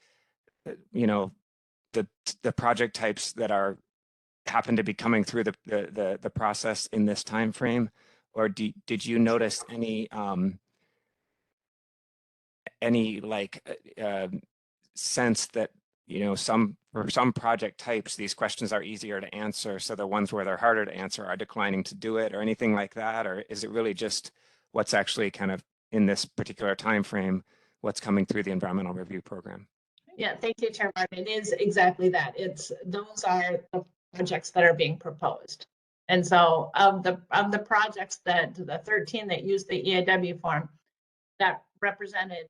you know, the project types that are happen to be coming through the process in this time frame, or did you notice any like sense that, you know, for some project types these questions are easier to answer, so the ones where they're harder to answer are declining to do it, or anything like that? Or is it really just what's actually kind of in this particular time frame, what's coming through the environmental review program? Yeah, thank you, Chair Martin. It is exactly that. Those are the projects that are being proposed. And so of the projects that the 13 that used the EAW form, that represented,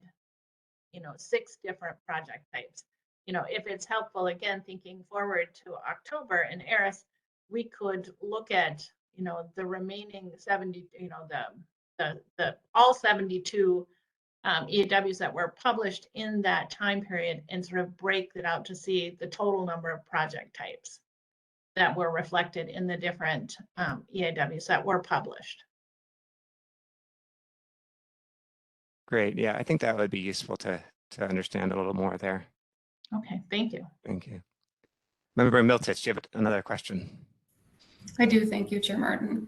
you know, 6 different project types. You know, if it's helpful, again, thinking forward to October in ERIS, we could look at, you know, the remaining 70, you know, the all 72 EAWs that were published in that time period and sort of break it out to see the total number of project types that were reflected in the different EAWs that were published. Great. Yeah, I think that would be useful to understand a little more there. Okay, thank you. Thank you. Member Miltich, do you have another question? I do. Thank you, Chair Martin.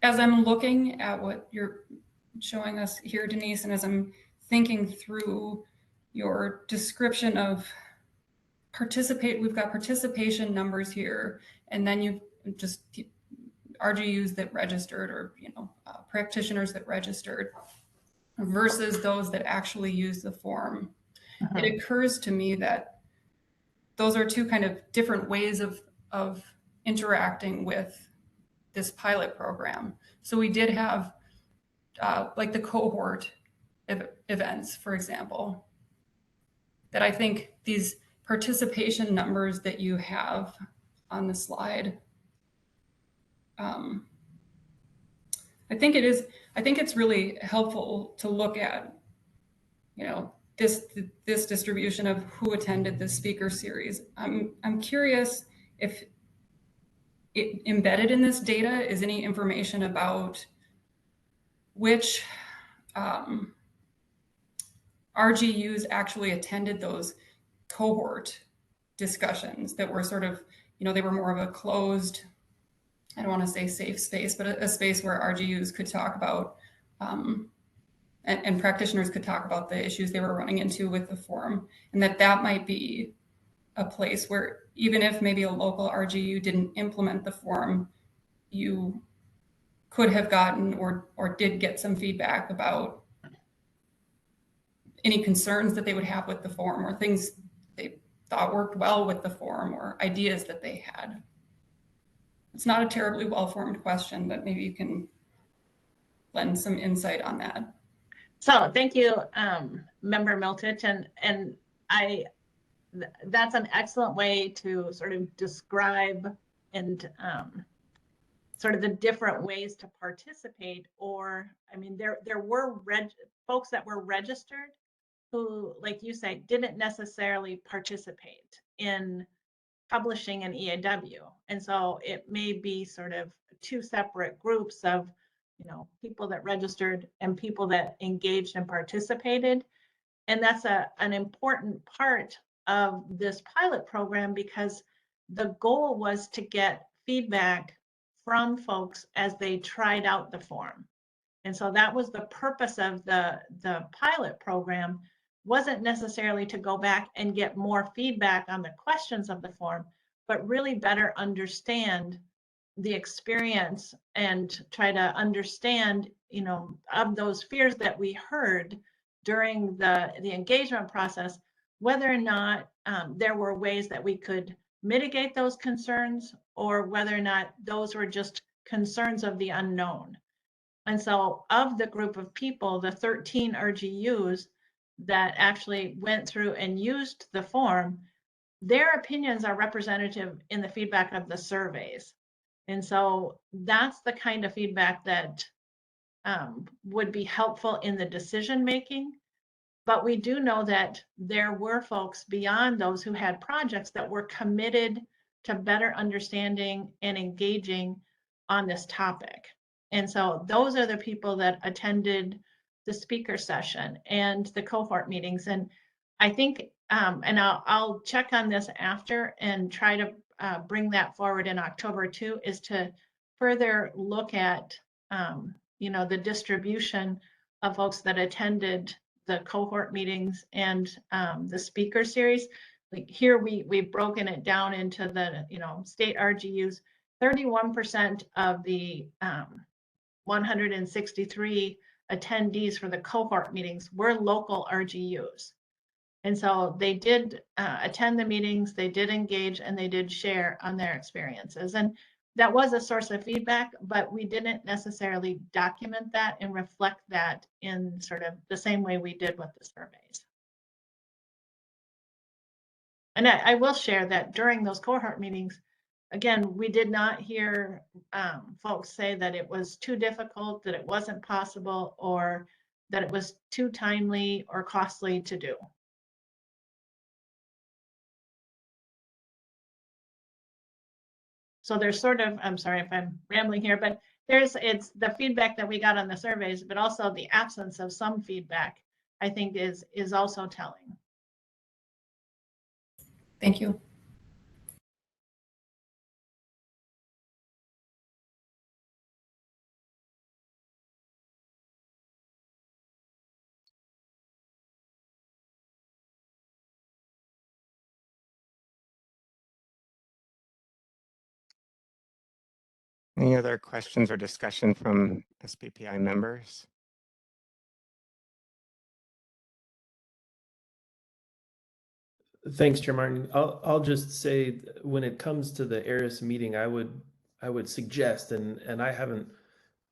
As I'm looking at what you're showing us here, Denise, and as I'm thinking through your description of we've got participation numbers here, and then you just RGUs that registered, or, you know, practitioners that registered versus those that actually use the form. It occurs to me that those are 2 kind of different ways of interacting with this pilot program. So we did have like the cohort events, for example, that I think these participation numbers that you have on the slide, I think it's really helpful to look at, you know, this distribution of who attended the speaker series. I'm curious if embedded in this data is any information about which RGUs actually attended those cohort discussions that were sort of, you know, they were more of a closed, I don't want to say safe space, but a space where RGUs could talk about and practitioners could talk about the issues they were running into with the forum, and that might be a place where even if maybe a local RGU didn't implement the forum, you could have gotten or did get some feedback about any concerns that they would have with the form, or things they thought worked well with the form, or ideas that they had. It's not a terribly well-formed question, but maybe you can lend some insight on that. So thank you, Member Miltich, and that's an excellent way to sort of describe and sort of the different ways to participate. Or, I mean, there were folks that were registered who, like you say, didn't necessarily participate in publishing an EAW. And so it may be sort of two separate groups of, people that registered and people that engaged and participated. And that's an important part of this pilot program, because the goal was to get feedback from folks as they tried out the form. And so that was the purpose of the pilot program. Wasn't necessarily to go back and get more feedback on the questions of the form, but really better understand the experience and try to understand, of those fears that we heard during the engagement process, whether or not there were ways that we could mitigate those concerns, or whether or not those were just concerns of the unknown. And so of the group of people, the 13 RGUs that actually went through and used the form, their opinions are representative in the feedback of the surveys. And so that's the kind of feedback that would be helpful in the decision making. But we do know that there were folks beyond those who had projects that were committed to better understanding and engaging on this topic. And so those are the people that attended the speaker session and the cohort meetings. And I think, and I'll check on this after and try to bring that forward in October too, is to further look at, the distribution of folks that attended the cohort meetings and the speaker series. Like here, we've broken it down into the, state RGUs. 31% of the 163 attendees for the cohort meetings were local RGUs. And so they did attend the meetings, they did engage, and they did share on their experiences. And that was a source of feedback, but we didn't necessarily document that and reflect that in sort of the same way we did with the surveys. And I will share that during those cohort meetings, again, we did not hear folks say that it was too difficult, that it wasn't possible, or that it was too timely or costly to do. So there's sort of, I'm sorry if I'm rambling here, but it's the feedback that we got on the surveys, but also the absence of some feedback, I think is also telling. Thank you. Any other questions or discussion from SBPI members? Thanks, Chair Martin. I'll just say, when it comes to the ARIS meeting, I would suggest, and I haven't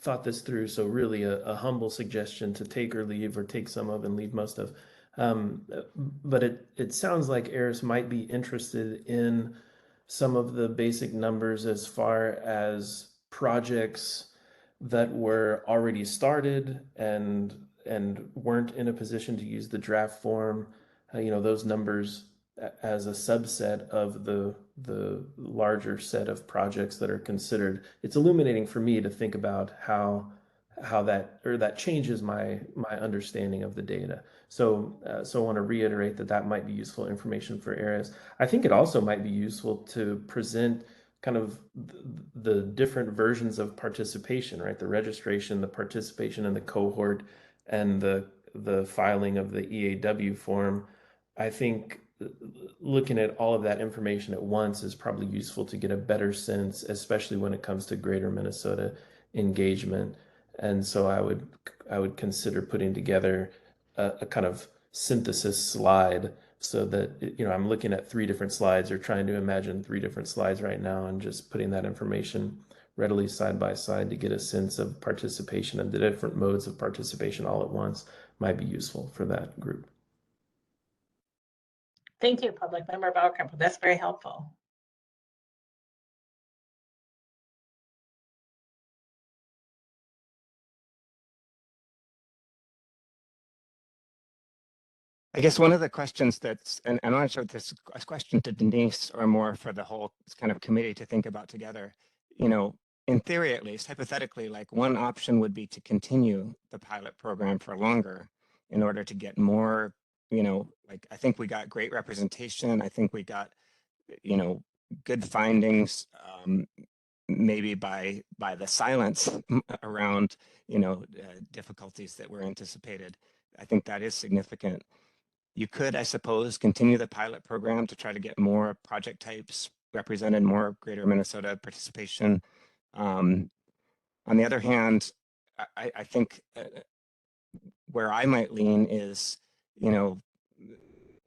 thought this through, so really a humble suggestion to take or leave, or take some of and leave most of. But it sounds like ARIS might be interested in some of the basic numbers as far as projects that were already started and weren't in a position to use the draft form. Those numbers as a subset of the larger set of projects that are considered. It's illuminating for me to think about how that changes my understanding of the data. So I want to reiterate that might be useful information for ARIS. I think it also might be useful to present kind of the different versions of participation, right? The registration, the participation in the cohort, and the filing of the EAW form. I think looking at all of that information at once is probably useful to get a better sense, especially when it comes to Greater Minnesota. engagement. And so I would consider putting together a kind of synthesis slide so that, you know, I'm looking at 3 different slides or trying to imagine 3 different slides right now and just putting that information readily side by side to get a sense of participation and the different modes of participation all at once might be useful for that group. Thank you, Public Member Bauerkemper. That's very helpful. I guess one of the questions that's, and I'm not sure if this is a question to Denise or more for the whole kind of committee to think about together, you know, in theory, at least, hypothetically, like one option would be to continue the pilot program for longer in order to get more, you know, like I think we got great representation. I think we got, you know, good findings, maybe by the silence around, you know, difficulties that were anticipated. I think that is significant. You could, I suppose, continue the pilot program to try to get more project types represented, more Greater Minnesota participation. On the other hand, I think where I might lean is, you know,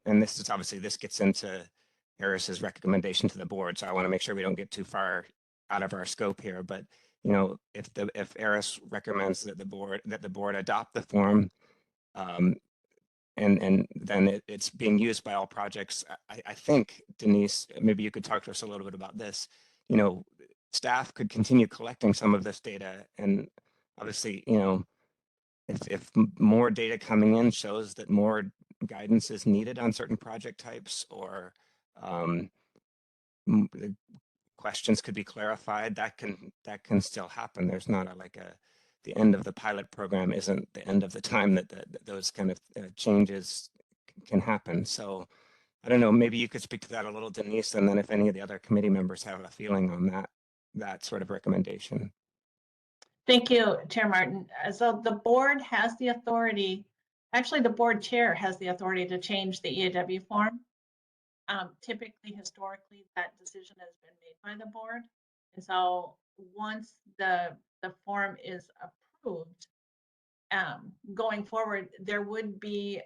and this is obviously, this gets into Harris's recommendation to the board, so I want to make sure we don't get too far out of our scope here. But you know, if Harris recommends that the board adopt the form, and then it's being used by all projects. I think, Denise, maybe you could talk to us a little bit about this. You know, staff could continue collecting some of this data, and obviously, you know, if more data coming in shows that more guidance is needed on certain project types, or the questions could be clarified, that can still happen. There's not the end of the pilot program isn't the end of the time that those kind of changes can happen. So I don't know, maybe you could speak to that a little, Denise, and then if any of the other committee members have a feeling on that sort of recommendation. Thank you, Chair Martin. So the board has the authority, actually the board chair has the authority to change the EAW form. Typically, historically, that decision has been made by the board. And so once the form is approved, going forward, there would be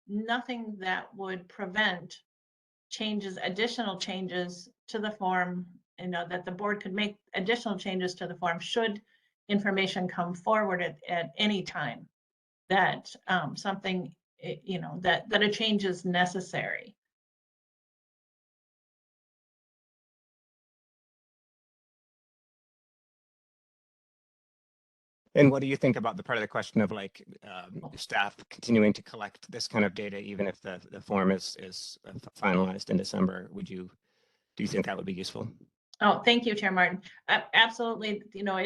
nothing that would prevent additional changes to the form, you know, that the board could make additional changes to the form should information come forward at any time that something, you know, that a change is necessary. And what do you think about the part of the question of like staff continuing to collect this kind of data, even if the form is finalized in December? Do you think that would be useful? Oh, thank you, Chair Martin. Absolutely. You know,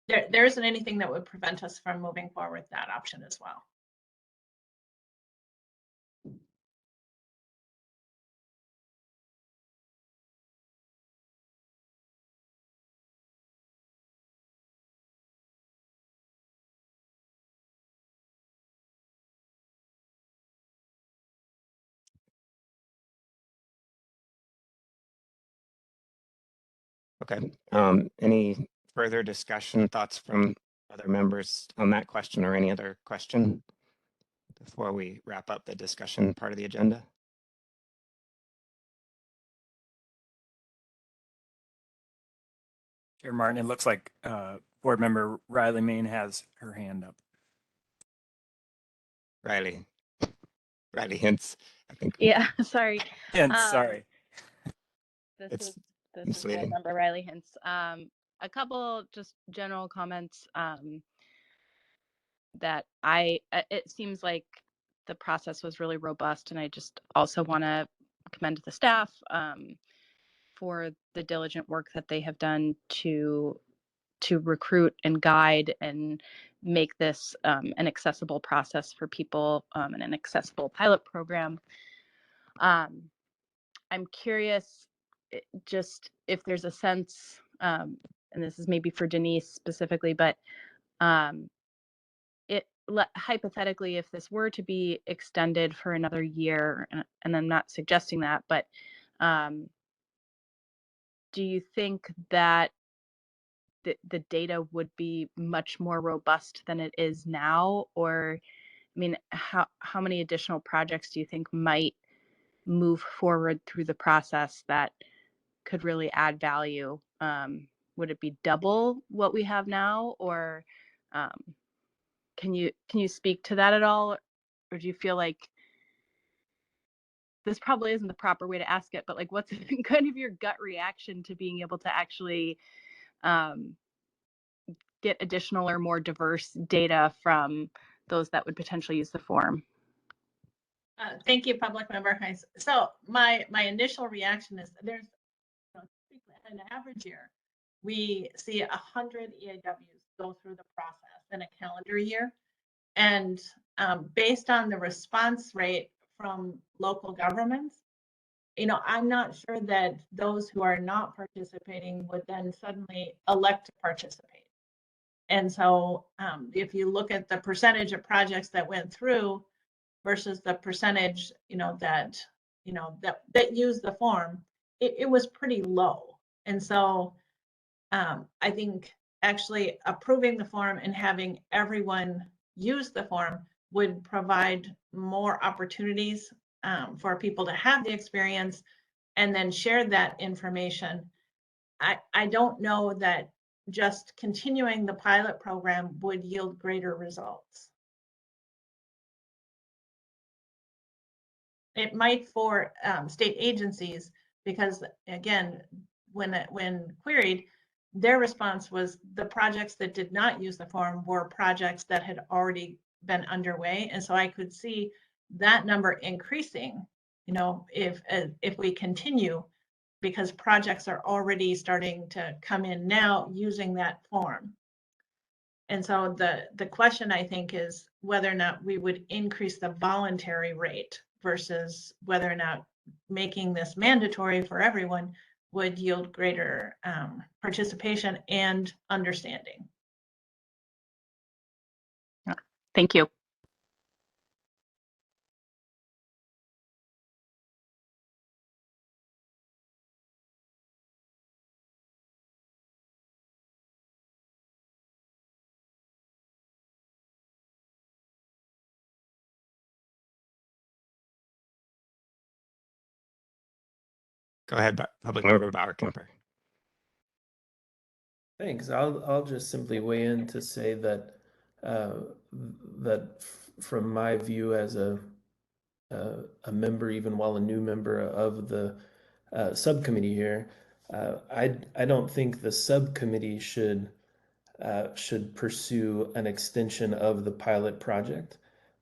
there isn't anything that would prevent us from moving forward with that option as well. Okay. Any further discussion, thoughts from other members on that question or any other question before we wrap up the discussion part of the agenda? Chair Martin, it looks like board member Riley Main has her hand up. Riley Hintz, I think. Yeah, sorry. Sorry. This is misleading. board member Riley Hintz. A couple just general comments that it seems like the process was really robust, and I just also want to commend the staff for the diligent work that they have done to recruit and guide and make this an accessible process for people and an accessible pilot program. I'm curious just if there's a sense, and this is maybe for Denise specifically, but hypothetically, if this were to be extended for another year, and I'm not suggesting that, but do you think that the data would be much more robust than it is now? Or, I mean, how many additional projects do you think might move forward through the process that could really add value? Would it be double what we have now, or can you speak to that at all, or do you feel like this probably isn't the proper way to ask it, but like, what's kind of your gut reaction to being able to actually get additional or more diverse data from those that would potentially use the form? Thank you, public member Heinz. So my initial reaction is there's, in an average year, we see 100 EAWs go through the process in a calendar year. And based on the response rate from local governments, I'm not sure that those who are not participating would then suddenly elect to participate. And so if you look at the percentage of projects that went through versus the percentage, that use the form, it was pretty low. And so I think actually approving the form and having everyone use the form would provide more opportunities for people to have the experience and then share that information. I don't know that just continuing the pilot program would yield greater results. It might for state agencies, because again, when queried, their response was the projects that did not use the form were projects that had already been underway. And so I could see that number increasing, if we continue, because projects are already starting to come in now using that form. And so the question, I think, is whether or not we would increase the voluntary rate versus whether or not making this mandatory for everyone would yield greater participation and understanding. Thank you. Go ahead, Public Member Bauer-Kemper. Thanks. I'll just simply weigh in to say that from my view as a member, even while a new member of the subcommittee here, I don't think the subcommittee should pursue an extension of the pilot project.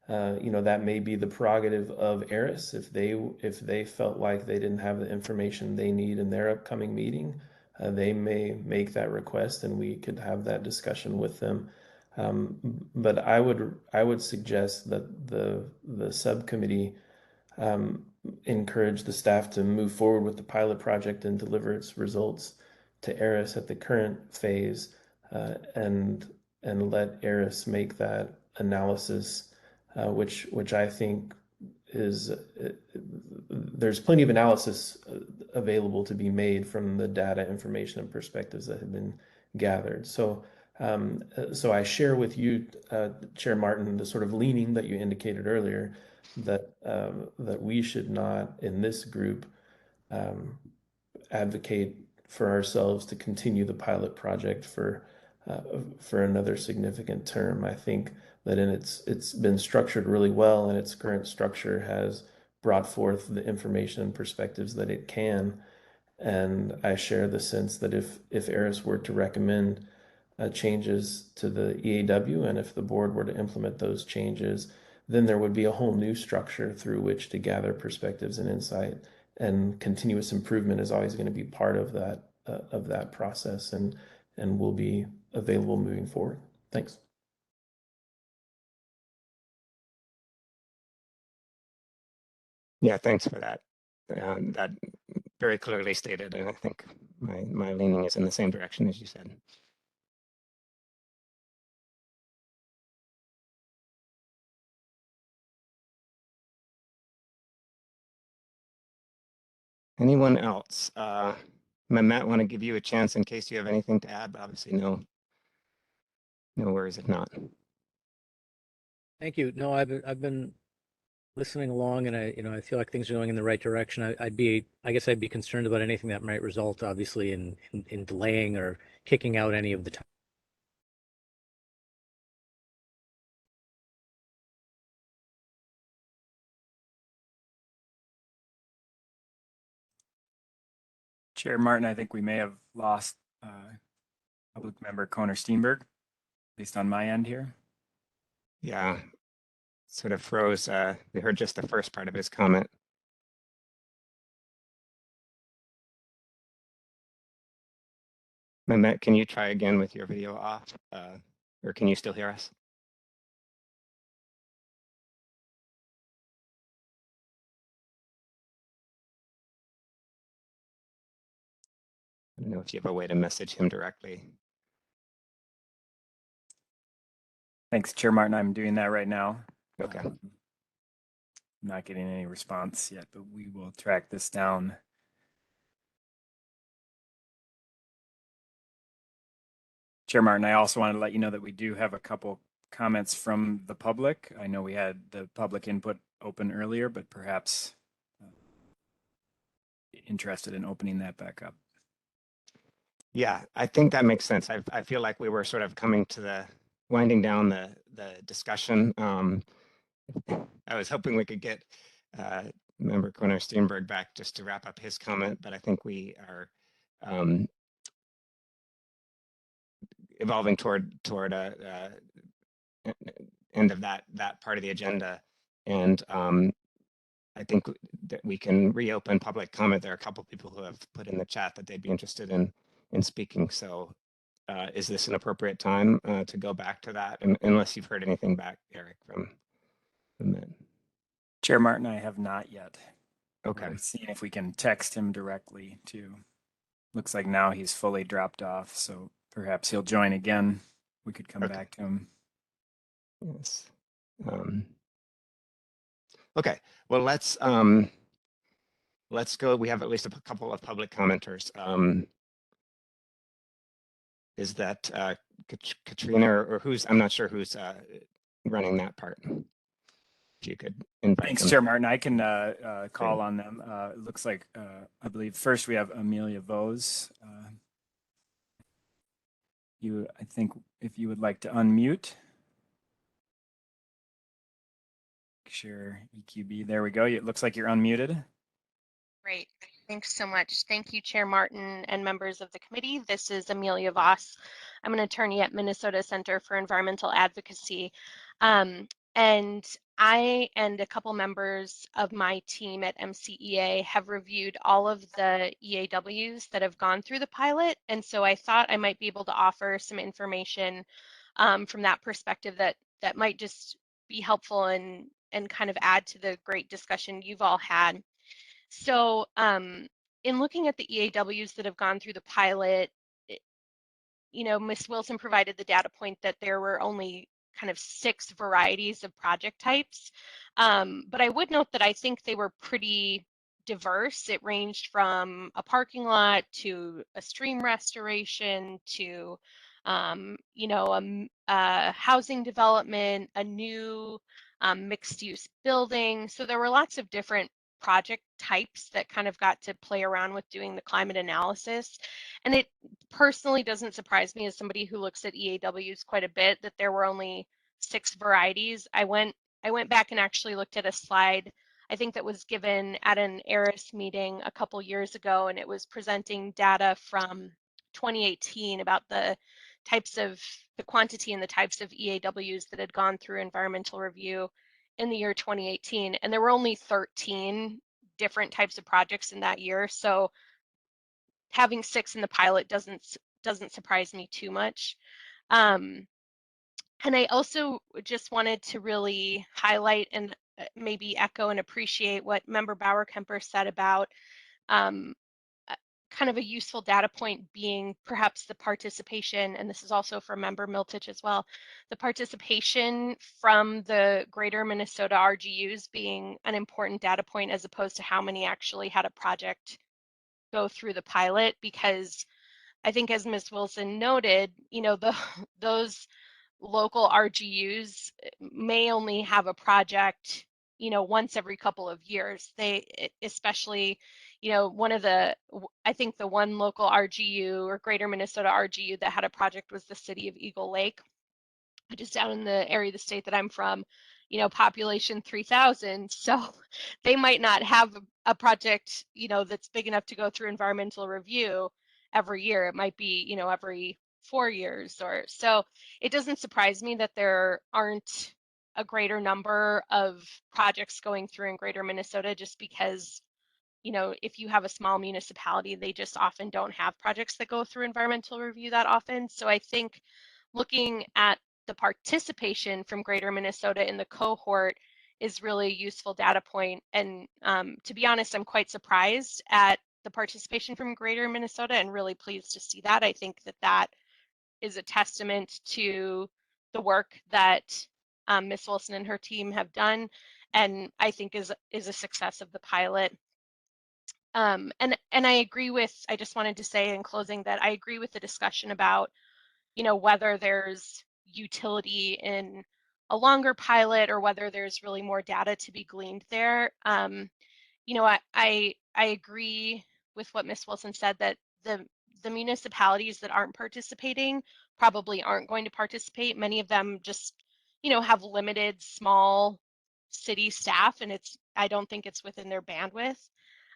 That may be the prerogative of ARIS if they felt like they didn't have the information they need in their upcoming meeting. They may make that request, and we could have that discussion with them. But I would suggest that the subcommittee encourage the staff to move forward with the pilot project and deliver its results to ARIS at the current phase, and let ARIS make that analysis, which I think is there's plenty of analysis available to be made from the data, information, and perspectives that have been gathered. So I share with you, Chair Martin, the sort of leaning that you indicated earlier, that we should not, in this group, advocate for ourselves to continue the pilot project for another significant term. I think that it's been structured really well, and its current structure has brought forth the information and perspectives that it can. And I share the sense that if ARIS were to recommend changes to the EAW, and if the board were to implement those changes, then there would be a whole new structure through which to gather perspectives and insight. And continuous improvement is always going to be part of that process, and will be available moving forward. Thanks. Yeah, thanks for that. That very clearly stated, and I think my leaning is in the same direction as you said. Anyone else? Mehmet, want to give you a chance in case you have anything to add, but obviously no worries if not. Thank you. No, I've been listening along, and I feel like things are going in the right direction. I guess I'd be concerned about anything that might result, obviously, in delaying or kicking out any of the time. Chair Martin, I think we may have lost public member Conor Steenberg, at least on my end here. Yeah, sort of froze. We heard just the first part of his comment. Mehmet, can you try again with your video off? Or can you still hear us? I don't know if you have a way to message him directly. Thanks, Chair Martin. I'm doing that right now. Okay. Not getting any response yet, but we will track this down. Chair Martin, I also wanted to let you know that we do have a couple comments from the public. I know we had the public input open earlier, but perhaps interested in opening that back up. Yeah, I think that makes sense. I feel like we were sort of coming to the winding down the discussion. I was hoping we could get Member Conor Steenberg back just to wrap up his comment, but I think we are evolving toward a end of that part of the agenda, and I think that we can reopen public comment. There are a couple of people who have put in the chat that they'd be interested in speaking. So is this an appropriate time to go back to that? And unless you've heard anything back, Eric, from that. Chair Martin, I have not yet. Okay. We're seeing if we can text him directly too. Looks like now he's fully dropped off, so perhaps he'll join again. We could come back to him. Yes. Okay. Well, let's go. We have at least a couple of public commenters. Is that Katrina or who's? I'm not sure who's running that part. If you could invite Thanks, them. Chair Martin. I can call on them. It looks like, I believe first we have Amelia Vose. I think if you would like to unmute. Share EQB. There we go. It looks like you're unmuted. Great. Thanks so much. Thank you, Chair Martin and members of the committee. This is Amelia Voss. I'm an attorney at Minnesota Center for Environmental Advocacy. And I and a couple members of my team at MCEA have reviewed all of the EAWs that have gone through the pilot. And so I thought I might be able to offer some information from that perspective that might just be helpful and kind of add to the great discussion you've all had. So in looking at the EAWs that have gone through the pilot, Ms. Wilson provided the data point that there were only kind of 6 varieties of project types. But I would note that I think they were pretty diverse. It ranged from a parking lot to a stream restoration to, a housing development, a new mixed use building. So there were lots of different project types that kind of got to play around with doing the climate analysis. And it personally doesn't surprise me as somebody who looks at EAWs quite a bit that there were only 6 varieties. I went back and actually looked at a slide I think that was given at an ARIS meeting a couple years ago, and it was presenting data from 2018 about the quantity and the types of EAWs that had gone through environmental review in the year 2018, and there were only 13 different types of projects in that year. So having 6 in the pilot doesn't surprise me too much. And I also just wanted to really highlight and maybe echo and appreciate what Member Bauer-Kemper said about kind of a useful data point being perhaps the participation, and this is also for Member Miltich as well, the participation from the greater Minnesota RGUs being an important data point as opposed to how many actually had a project go through the pilot, because I think, as Ms. Wilson noted, those local RGUs may only have a project, once every couple of years. Especially, I think the one local RGU or Greater Minnesota RGU that had a project was the city of Eagle Lake, which is down in the area of the state that I'm from, population 3,000. So they might not have a project, that's big enough to go through environmental review every year. It might be, every 4 years or so. It doesn't surprise me that there aren't a greater number of projects going through in Greater Minnesota, just because, if you have a small municipality, they just often don't have projects that go through environmental review that often. So I think looking at the participation from Greater Minnesota in the cohort is really a useful data point. And to be honest, I'm quite surprised at the participation from Greater Minnesota and really pleased to see that. I think that is a testament to the work that Ms. Wilson and her team have done, and I think is a success of the pilot. And I just wanted to say in closing that I agree with the discussion about, whether there's utility in a longer pilot or whether there's really more data to be gleaned there. I agree with what Ms. Wilson said, that the municipalities that aren't participating probably aren't going to participate. Many of them just, have limited small city staff, and I don't think it's within their bandwidth.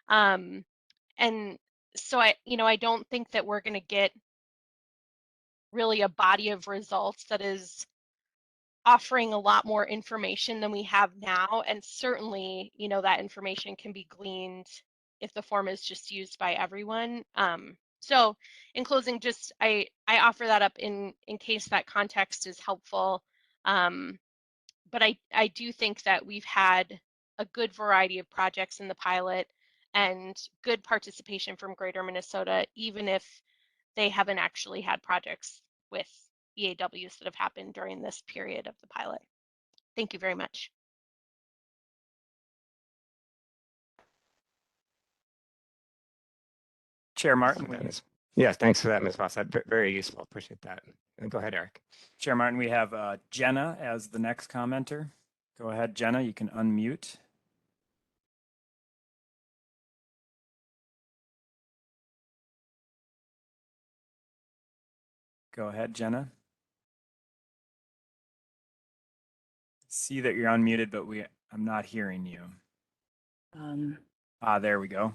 And so I don't think that we're going to get really a body of results that is offering a lot more information than we have now. And certainly, that information can be gleaned if the form is just used by everyone. So in closing, just I offer that up in case that context is helpful. But I do think that we've had a good variety of projects in the pilot and good participation from Greater Minnesota, even if they haven't actually had projects with EAWs that have happened during this period of the pilot. Thank you very much. Chair Martin. Yeah, thanks for that, Ms. Voss. Very useful. Appreciate that. And go ahead, Eric. Chair Martin, we have Jenna as the next commenter. Go ahead, Jenna, you can unmute. Go ahead, Jenna. See that you're unmuted, but I'm not hearing you. There we go.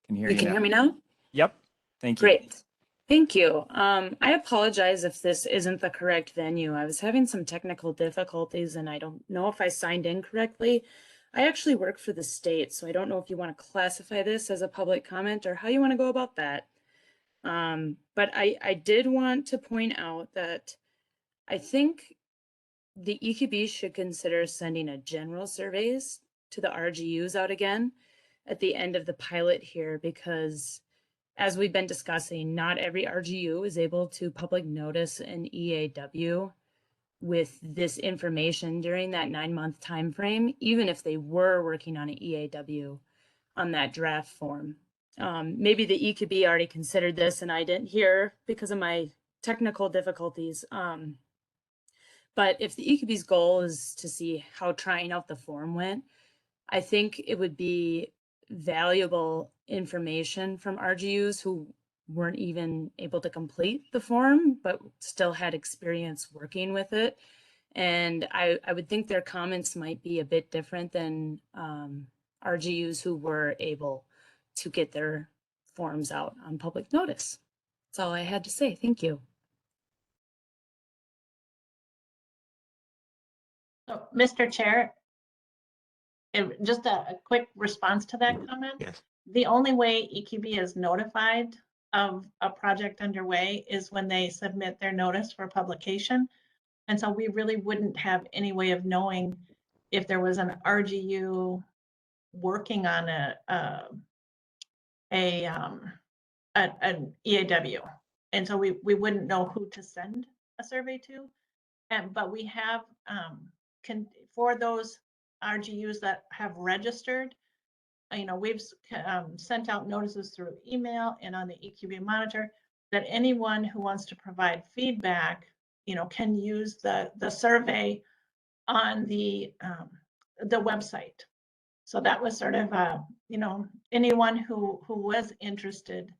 Can hear you. You can now. hear me now? Yep. Thank you. Great. Thank you. I apologize if this isn't the correct venue. I was having some technical difficulties and I don't know if I signed in correctly. I actually work for the state, so I don't know if you want to classify this as a public comment or how you want to go about that. But I did want to point out that I think the EQB should consider sending a general surveys to the RGUs out again at the end of the pilot here, because as we've been discussing, not every RGU is able to public notice an EAW with this information during that 9-month time frame, even if they were working on an EAW on that draft form. Maybe the EQB already considered this and I didn't hear because of my technical difficulties. But if the EQB's goal is to see how trying out the form went, I think it would be valuable information from RGUs who weren't even able to complete the form, but still had experience working with it. And I would think their comments might be a bit different than RGUs who were able to get their forms out on public notice. That's all I had to say. Thank you. So, Mr. Chair, just a quick response to that comment. Yes. The only way EQB is notified of a project underway is when they submit their notice for publication. And so we really wouldn't have any way of knowing if there was an RGU working on an EAW. And so we wouldn't know who to send a survey to. But we have, for those RGUs that have registered, we've sent out notices through email and on the EQB monitor that anyone who wants to provide feedback, can use the survey on the website. So that was sort of anyone who was interested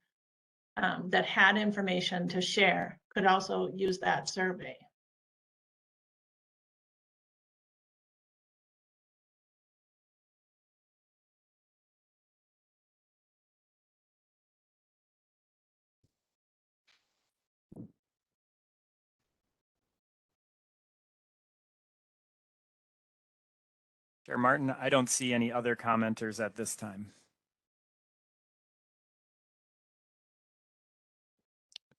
that had information to share could also use that survey. Chair Martin, I don't see any other commenters at this time.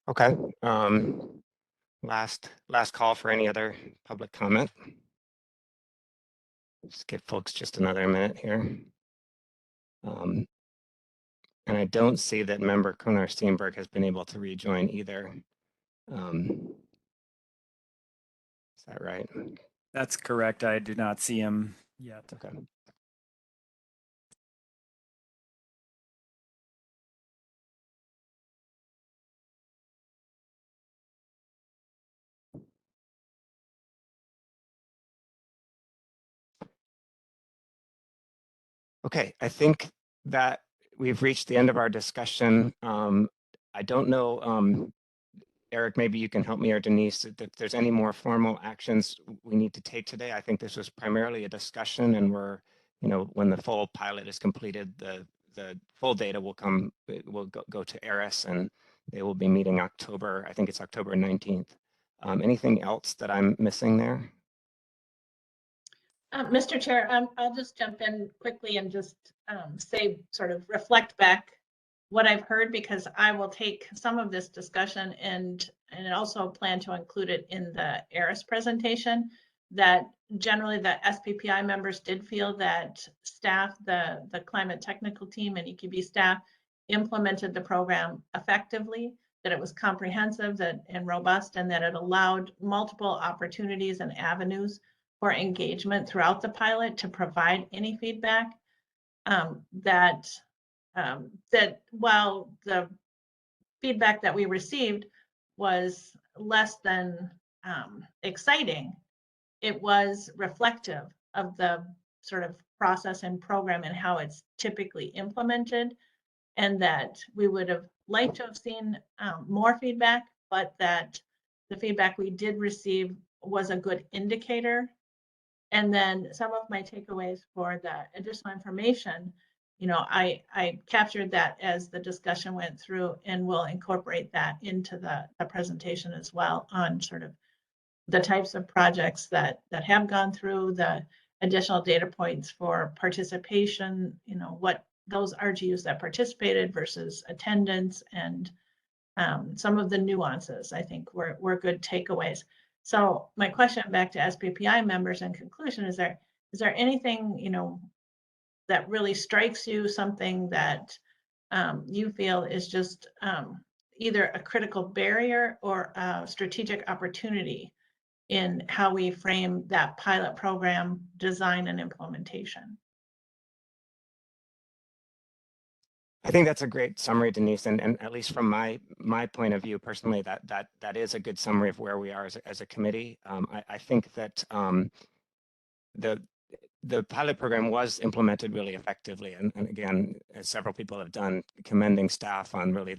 Okay. Last call for any other public comment. Just give folks just another minute here. And I don't see that member Konar Steenberg has been able to rejoin either. Is that right? That's correct. I do not see him yet. Okay. Okay, I think that we've reached the end of our discussion. I don't know, Eric, maybe you can help me, or Denise, if there's any more formal actions we need to take today. I think this was primarily a discussion, and we're, when the full pilot is completed, the full data will go to ERIS, and they will be meeting October, I think it's October 19th. Anything else that I'm missing there? Mr. Chair, I'll just jump in quickly and just say, sort of reflect back what I've heard, because I will take some of this discussion and also plan to include it in the ERIS presentation, that generally the SPPI members did feel that staff, the climate technical team and EQB staff implemented the program effectively, that it was comprehensive and robust, and that it allowed multiple opportunities and avenues for engagement throughout the pilot to provide any feedback. That while the feedback that we received was less than exciting, it was reflective of the sort of process and program and how it's typically implemented, and that we would have liked to have seen more feedback, but that the feedback we did receive was a good indicator. And then some of my takeaways for the additional information, I captured that as the discussion went through, and will incorporate that into the presentation as well, on sort of the types of projects that have gone through, the additional data points for participation, what those RGUs that participated versus attendance, and some of the nuances, I think, were good takeaways. So my question back to SPPI members in conclusion is there anything, that really strikes you, something that you feel is just either a critical barrier or a strategic opportunity in how we frame that pilot program design and implementation? I think that's a great summary, Denise, and at least from my point of view personally, that is a good summary of where we are as a committee. I think that the pilot program was implemented really effectively, and again, as several people have done, commending staff on really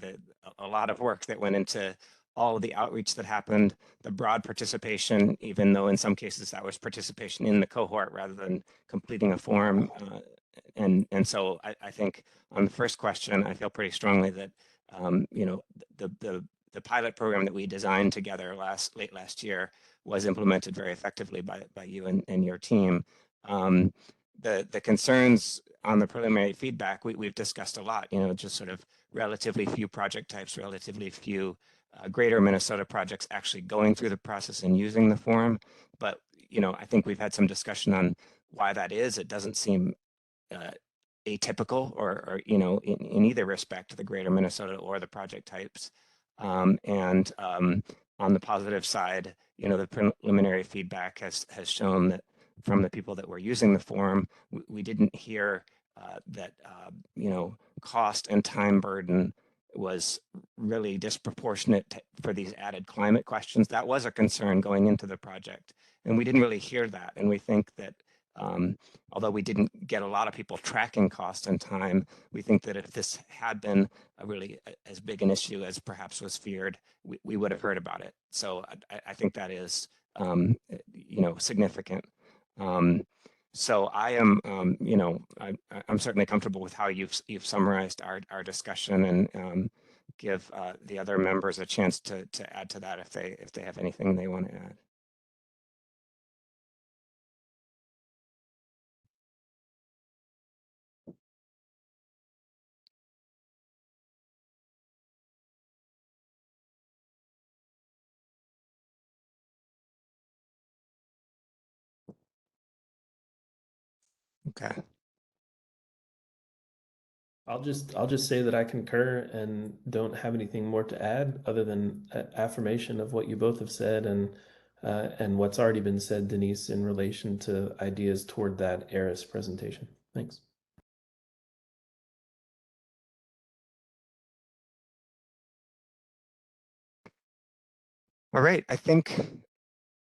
a lot of work that went into all of the outreach that happened, the broad participation, even though in some cases that was participation in the cohort rather than completing a form. And so I think on the first question, I feel pretty strongly that the pilot program that we designed together late last year was implemented very effectively by you and your team. The concerns on the preliminary feedback we've discussed a lot. Just sort of relatively few project types, relatively few greater Minnesota projects actually going through the process and using the form. But I think we've had some discussion on why that is. It doesn't seem atypical or in either respect, the greater Minnesota or the project types. And on the positive side, the preliminary feedback has shown that from the people that were using the form, we didn't hear that cost and time burden was really disproportionate for these added climate questions. That was a concern going into the project, and we didn't really hear that. And we think that although we didn't get a lot of people tracking cost and time, we think that if this had been as big an issue as perhaps was feared, we would have heard about it. So I think that is significant. So I am, I'm certainly comfortable with how you've summarized our discussion, and give the other members a chance to add to that if they have anything they want to add. Okay. I'll just say that I concur and don't have anything more to add other than affirmation of what you both have said and what's already been said, Denise, in relation to ideas toward that ERIS presentation. Thanks. All right.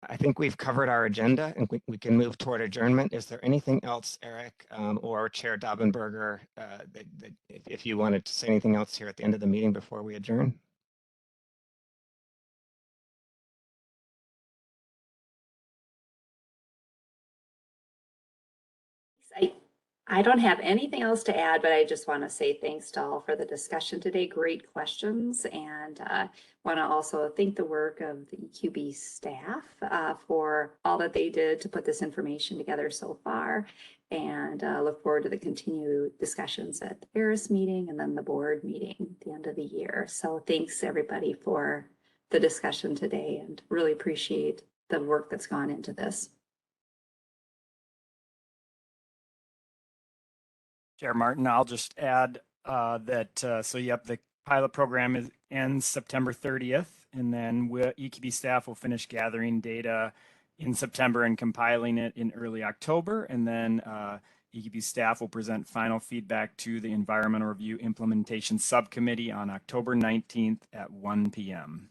I think we've covered our agenda, and we can move toward adjournment. Is there anything else, Eric, or Chair Daubenberger, if you wanted to say anything else here at the end of the meeting before we adjourn? I don't have anything else to add, but I just want to say thanks to all for the discussion today. Great questions, and want to also thank the work of the EQB staff for all that they did to put this information together so far, and look forward to the continued discussions at the ERIS meeting and then the board meeting at the end of the year. So thanks everybody for the discussion today, and really appreciate the work that's gone into this. Chair Martin, I'll just add that, the pilot program ends September 30th, and then EQB staff will finish gathering data in September and compiling it in early October, and then EQB staff will present final feedback to the Environmental Review Implementation Subcommittee on October 19th at 1 p.m.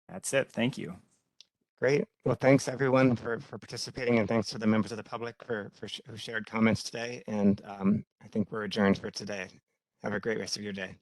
That's it. Thank you. Great. Well, thanks everyone for participating, and thanks to the members of the public who shared comments today. And I think we're adjourned for today. Have a great rest of your day.